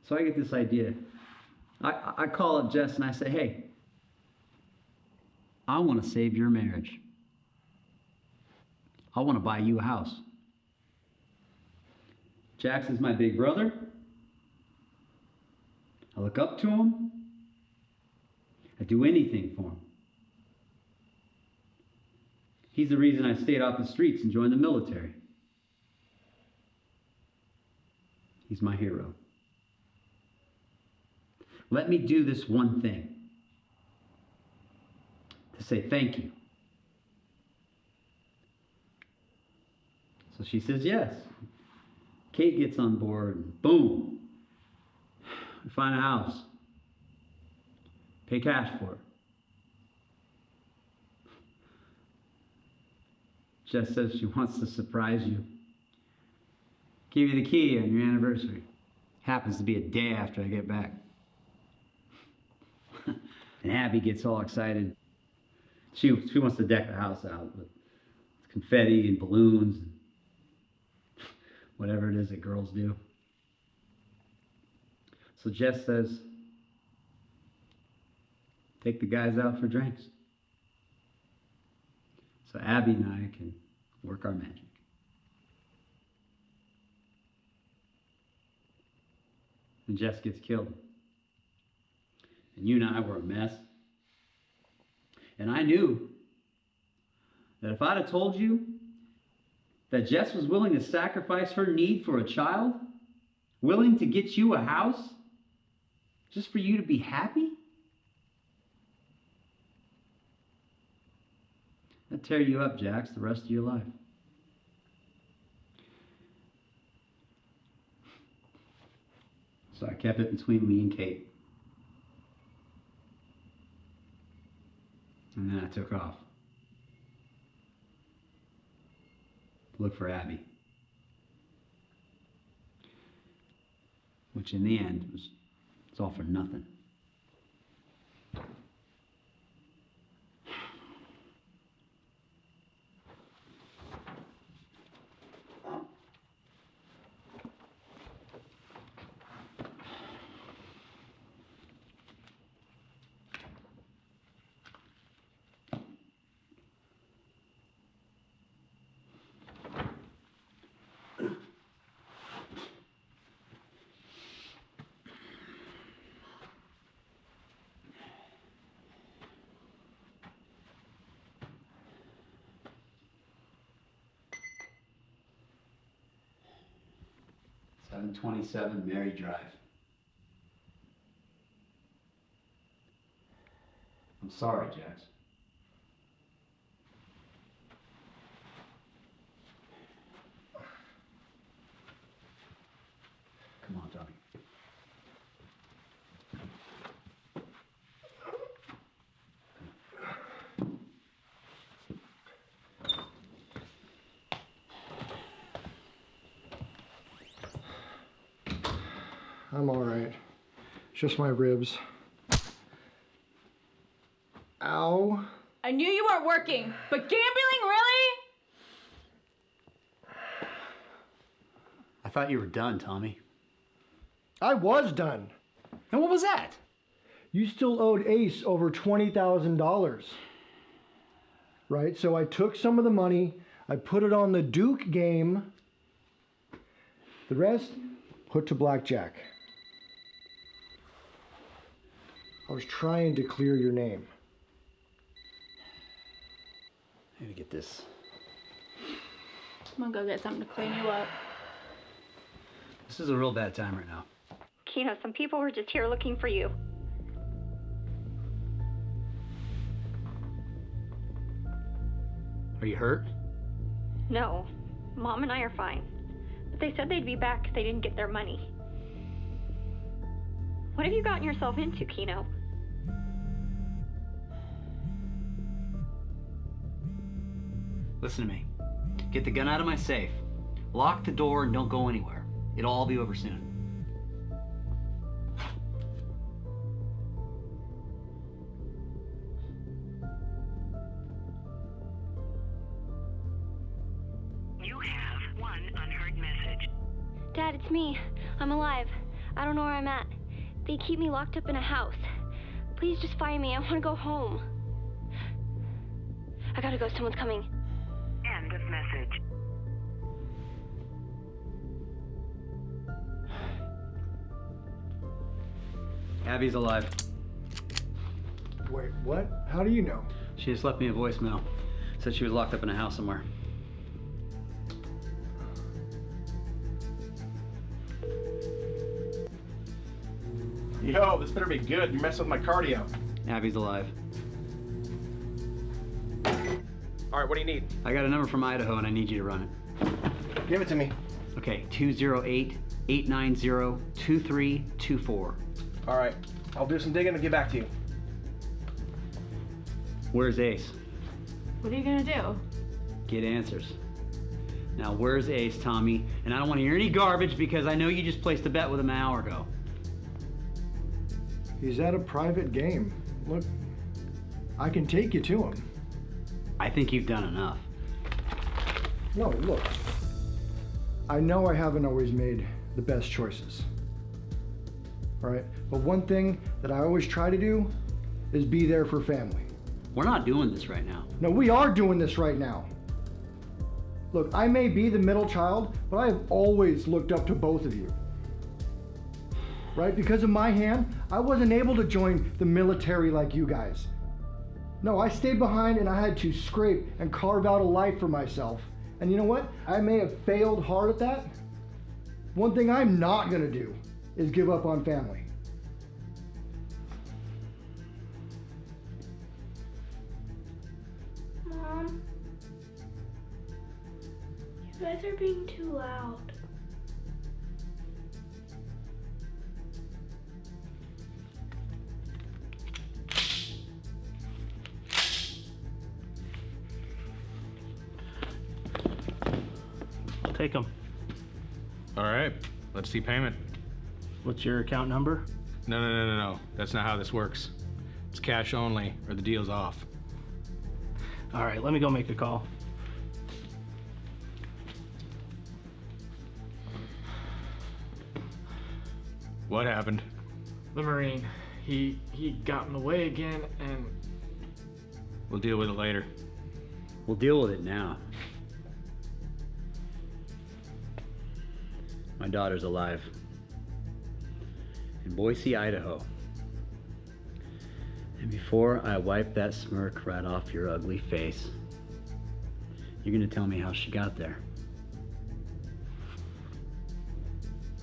So I get this idea. I call up Jess and I say, hey, I want to save your marriage. I want to buy you a house. Jackson's my big brother. I look up to him. I do anything for him. He's the reason I stayed off the streets and joined the military. He's my hero. Let me do this one thing. To say thank you. So she says yes. Kate gets on board and boom. We find a house. Pay cash for it. Jess says she wants to surprise you. Give you the key on your anniversary. Happens to be a day after I get back. And Abby gets all excited. She wants to deck the house out with confetti and balloons and whatever it is that girls do. So Jess says, take the guys out for drinks. So Abby and I can work our magic. And Jess gets killed. And you and I were a mess. And I knew that if I'd have told you that Jess was willing to sacrifice her need for a child, willing to get you a house, just for you to be happy, that'd tear you up, Jax, the rest of your life. So I kept it between me and Kate. And then I took off. To look for Abby. Which in the end was it's all for nothing. .727 Mary Drive. I'm sorry, Jax. Come on, Tommy. I'm all right. It's just my ribs. Ow. I knew you weren't working, but gambling, really? I thought you were done, Tommy. I was done. And what was that? You still owed Ace over $20,000. Right? So I took some of the money, I put it on the Duke game. The rest, put to blackjack. I was trying to clear your name. I gotta get this. I'm gonna go get something to clean you up. This is a real bad time right now. Kino, some people were just here looking for you. Are you hurt? No, Mom and I are fine. But they said they'd be back if they didn't get their money. What have you gotten yourself into, Kino? Listen to me. Get the gun out of my safe. Lock the door and don't go anywhere. It'll all be over soon. You have one unheard message. Dad, it's me. I'm alive. I don't know where I'm at. They keep me locked up in a house. Please just find me. I want to go home. I gotta go. Someone's coming. End of message. Abby's alive. Wait, what? How do you know? She just left me a voicemail. Said she was locked up in a house somewhere. Yo, this better be good. You're messing with my cardio. Abby's alive. All right, what do you need? I got a number from Idaho and I need you to run it. Give it to me. Okay, 208-890-2324. All right, I'll do some digging and get back to you. Where's Ace? What are you gonna do? Get answers. Now, where's Ace, Tommy? And I don't want to hear any garbage because I know you just placed a bet with him an hour ago. He's at a private game. Look, I can take you to him. I think you've done enough. No, look. I know I haven't always made the best choices. All right? But one thing that I always try to do is be there for family. We're not doing this right now. No, we are doing this right now. Look, I may be the middle child, but I have always looked up to both of you. Right? Because of my hand, I wasn't able to join the military like you guys. No, I stayed behind and I had to scrape and carve out a life for myself. And you know what? I may have failed hard at that. One thing I'm not gonna do is give up on family. Mom, you guys are being too loud. Take them. All right, let's see payment. What's your account number? No. That's not how this works. It's cash only, or the deal's off. All right, let me go make a call. What happened? The Marine. He got in the way again, and We'll deal with it later. We'll deal with it now. My daughter's alive. In Boise, Idaho. And before I wipe that smirk right off your ugly face, you're gonna tell me how she got there.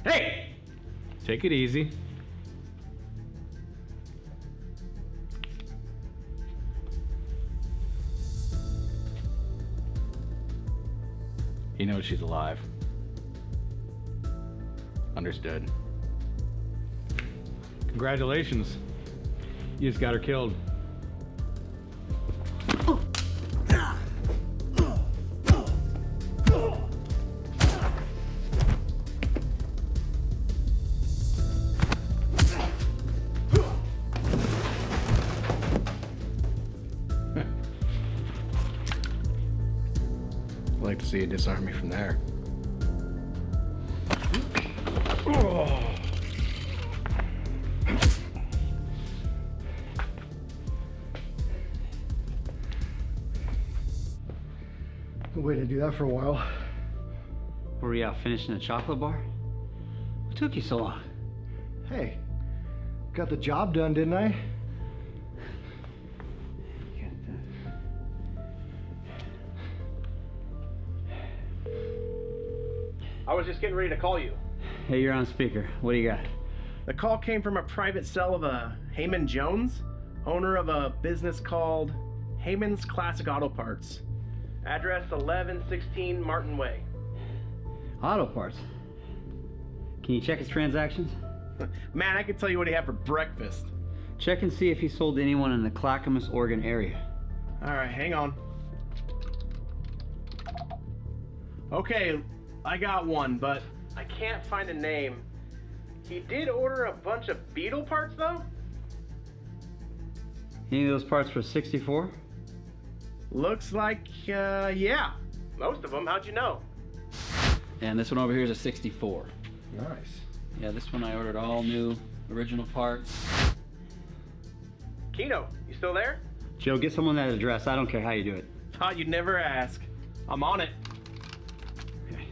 Hey! Take it easy. He knows she's alive. Understood. Congratulations. You just got her killed. I'd like to see you disarm me from there. Been waiting to do that for a while. Were we out finishing a chocolate bar? What took you so long? Hey, got the job done, didn't I? I was just getting ready to call you. Hey, you're on speaker. What do you got? The call came from a private cell of a Heyman Jones, owner of a business called Heyman's Classic Auto Parts. Address 1116 Martin Way. Auto parts. Can you check his transactions? Man, I can tell you what he had for breakfast. Check and see if he sold to anyone in the Clackamas, Oregon area. All right, hang on. Okay, I got one, but I can't find a name. He did order a bunch of Beetle parts, though? Any of those parts for 64? Looks like, yeah. Most of them, how'd you know? And this one over here is a 64. Nice. Yeah, this one I ordered all new, original parts. Keno, you still there? Joe, get someone that address. I don't care how you do it. Thought you'd never ask. I'm on it. Okay.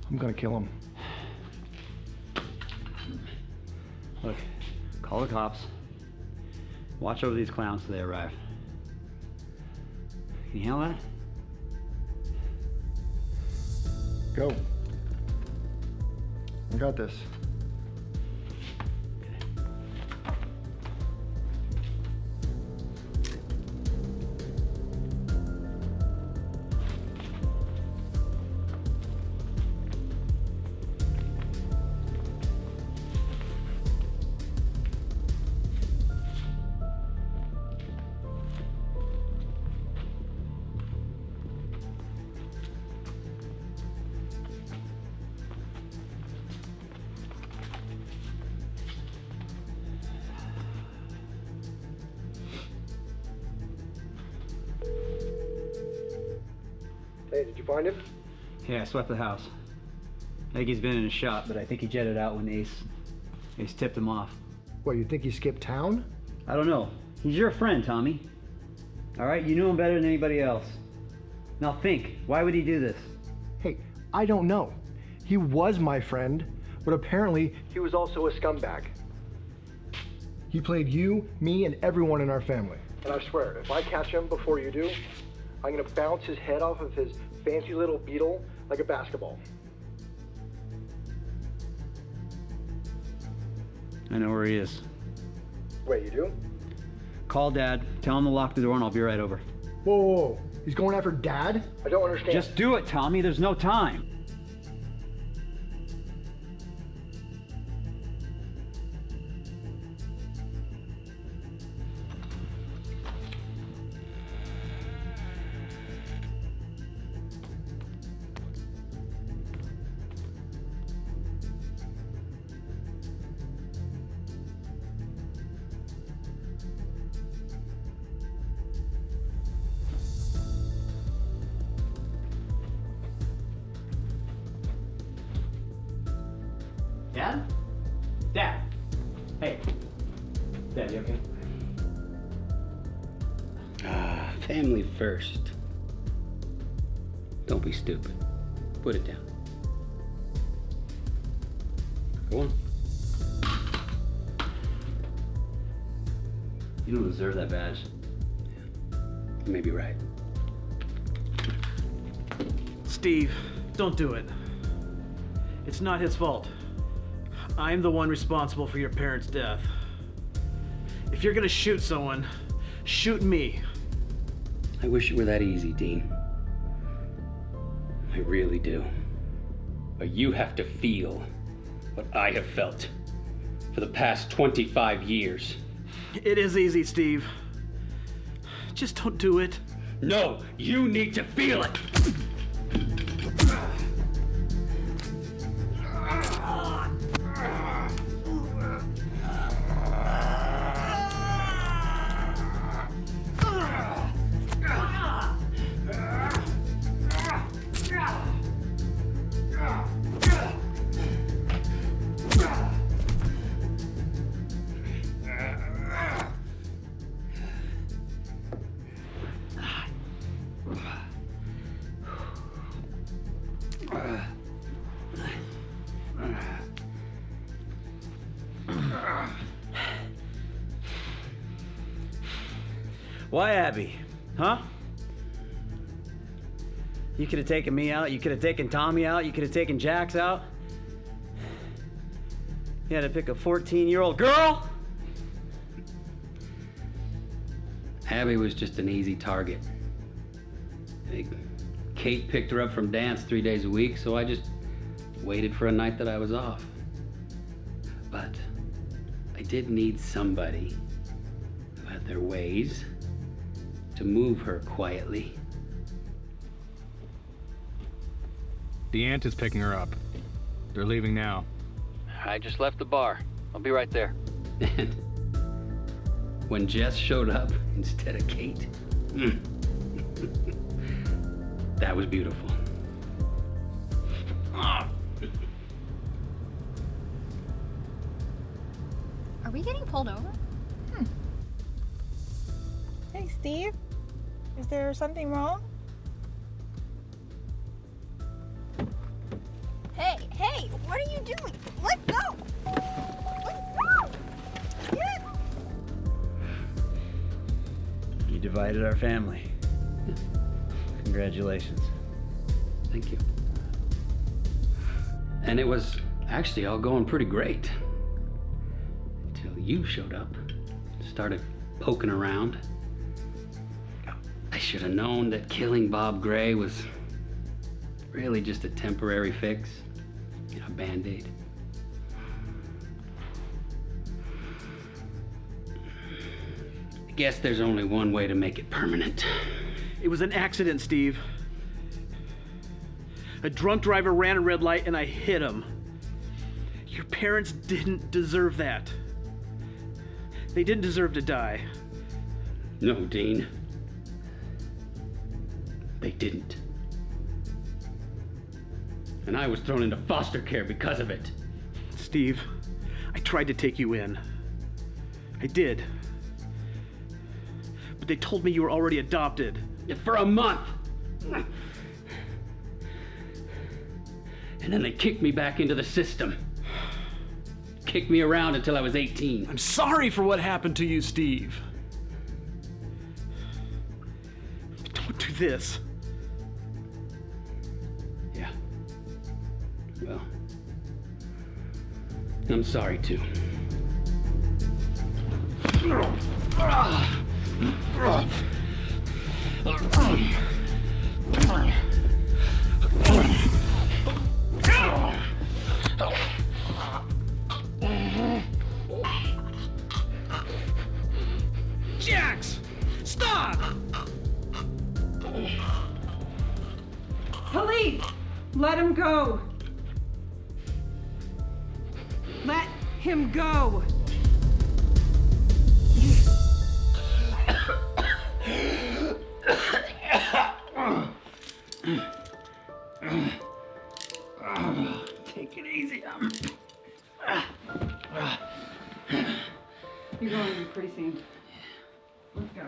I'm gonna kill him. Look, call the cops. Watch over these clowns till they arrive. Can you handle that? Go. I got this. Hey, did you find him? Yeah, I swept the house. I think he's been in his shop, but I think he jetted out when Ace tipped him off. What, you think he skipped town? I don't know. He's your friend, Tommy. All right, you knew him better than anybody else. Now think, why would he do this? Hey, I don't know. He was my friend, but apparently he was also a scumbag. He played you, me, and everyone in our family. And I swear, if I catch him before you do, I'm gonna bounce his head off of his fancy little beetle like a basketball. I know where he is. Wait, you do? Call Dad, tell him to lock the door, and I'll be right over. Whoa, whoa, whoa. He's going after Dad? I don't understand. Just do it, Tommy. There's no time. Dad? Dad! Hey. Dad, you okay? Family first. Don't be stupid. Put it down. Go on. You don't deserve that badge. You may be right. Steve, don't do it. It's not his fault. I'm the one responsible for your parents' death. If you're gonna shoot someone, shoot me. I wish it were that easy, Dean. I really do. But you have to feel what I have felt for the past 25 years. It is easy, Steve. Just don't do it. No, you need to feel it! Why Abby? Huh? You could have taken me out. You could have taken Tommy out. You could have taken Jax out. You had to pick a 14-year-old girl? Abby was just an easy target. Kate picked her up from dance 3 days a week, so I just waited for a night that I was off. But I did need somebody who had their ways to move her quietly. The aunt is picking her up. They're leaving now. I just left the bar. I'll be right there. And when Jess showed up instead of Kate, that was beautiful. Are we getting pulled over? Hey, Steve. Is there something wrong? Hey, what are you doing? Let go! Let go! Get! You divided our family. Congratulations. Thank you. And it was actually all going pretty great. Until you showed up, started poking around. I should have known that killing Bob Gray was really just a temporary fix, a Band-Aid. I guess there's only one way to make it permanent. It was an accident, Steve. A drunk driver ran a red light and I hit him. Your parents didn't deserve that. They didn't deserve to die. No, Dean. They didn't. And I was thrown into foster care because of it. Steve, I tried to take you in. I did. But they told me you were already adopted. For a month. And then they kicked me back into the system. Kicked me around until I was 18. I'm sorry for what happened to you, Steve. Don't do this. Yeah. Well, I'm sorry too. Jax! Stop! Police! Let him go! Let him go! Take it easy. You're going to the precinct. Let's go.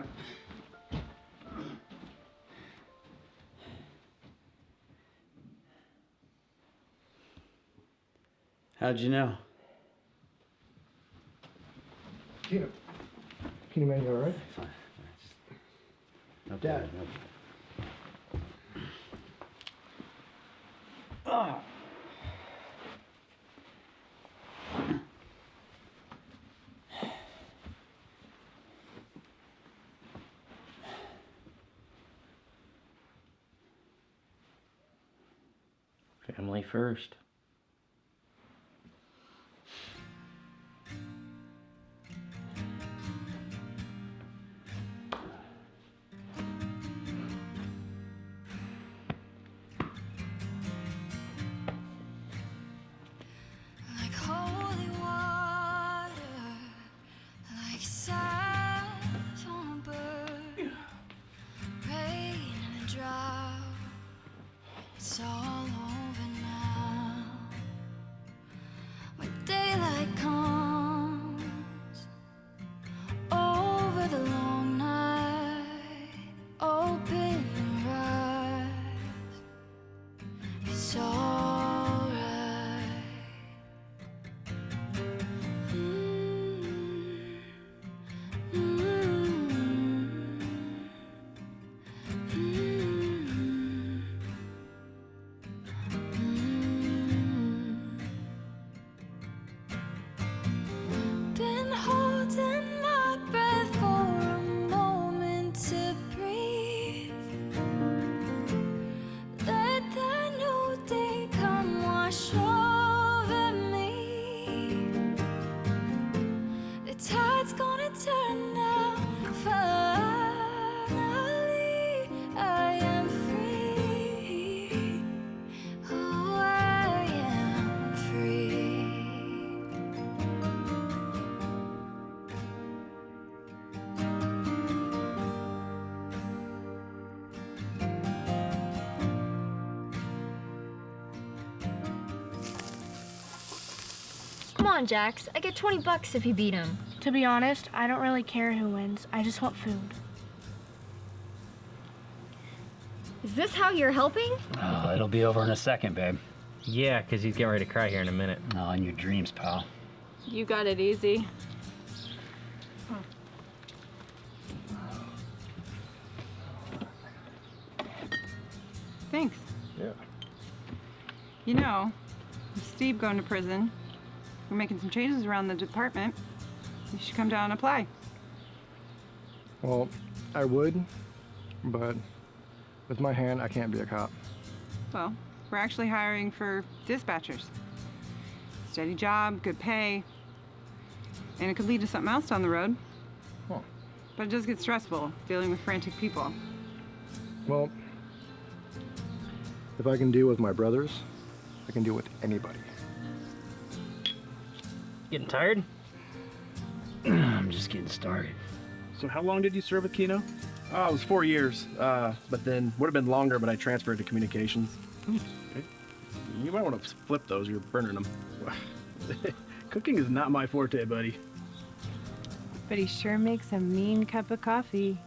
How'd you know? Can you make it all right? Fine. Dad. Family first. Like holy water, like sands on a bird, rain in a drought. It's all over now. When daylight comes over the long night, open your eyes. It's alright. on, Jax. I get $20 if you beat him. To be honest, I don't really care who wins. I just want food. Is this how you're helping? Oh, it'll be over in a second, babe. Yeah, because he's getting ready to cry here in a minute. Oh, in your dreams, pal. You got it easy. Thanks. Yeah. You know, with Steve going to prison, we're making some changes around the department. You should come down and apply. Well, I would, but with my hand, I can't be a cop. Well, we're actually hiring for dispatchers. Steady job, good pay, and it could lead to something else down the road. Huh. But it does get stressful dealing with frantic people. Well, if I can deal with my brothers, I can deal with anybody. Getting tired? I'm just getting started. So how long did you serve with Kino? Oh, it was 4 years, but then would have been longer, but I transferred to communications. Okay. You might want to flip those, you're burning them. Cooking is not my forte, buddy. But he sure makes a mean cup of coffee.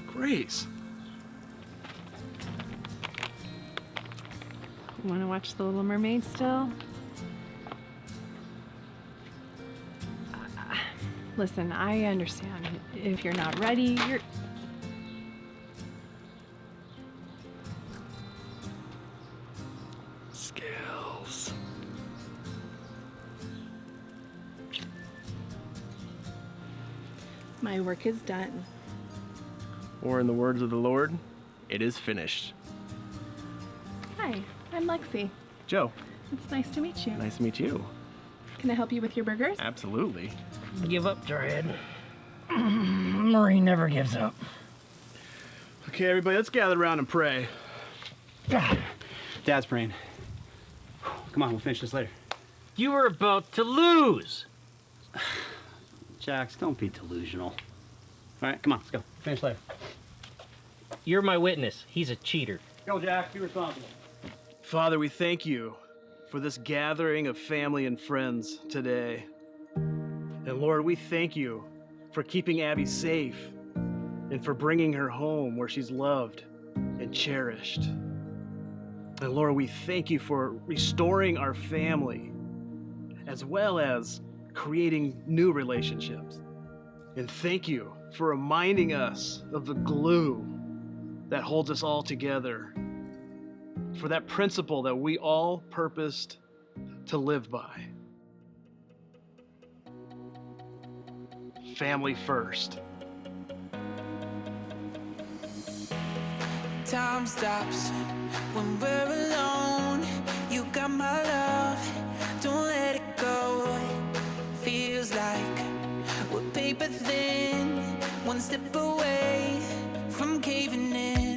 Grace. You want to watch The Little Mermaid still? Listen, I understand. If you're not ready, you're... Skills. My work is done. Or in the words of the Lord, it is finished. Hi, I'm Lexi. Joe, It's nice to meet you. nice to meet you. Can I help you with your burgers? Absolutely. Give up, Jarhead. Marie never gives up. Okay, everybody, let's gather around and pray. Dad's praying. Come on, we'll finish this later. You were about to lose. Jax, don't be delusional. All right, come on, let's go. Finish later. You're my witness. He's a cheater. Go, Jax, be responsible. Father, we thank you for this gathering of family and friends today. And Lord, we thank you for keeping Abby safe and for bringing her home where she's loved and cherished. And Lord, we thank you for restoring our family as well as creating new relationships. And thank you for reminding us of the glue that holds us all together, for that principle that we all purposed to live by. Family first. Time stops when we're alone. You got my love, don't let it go. Feels like we're paper thin, one step away from caving in.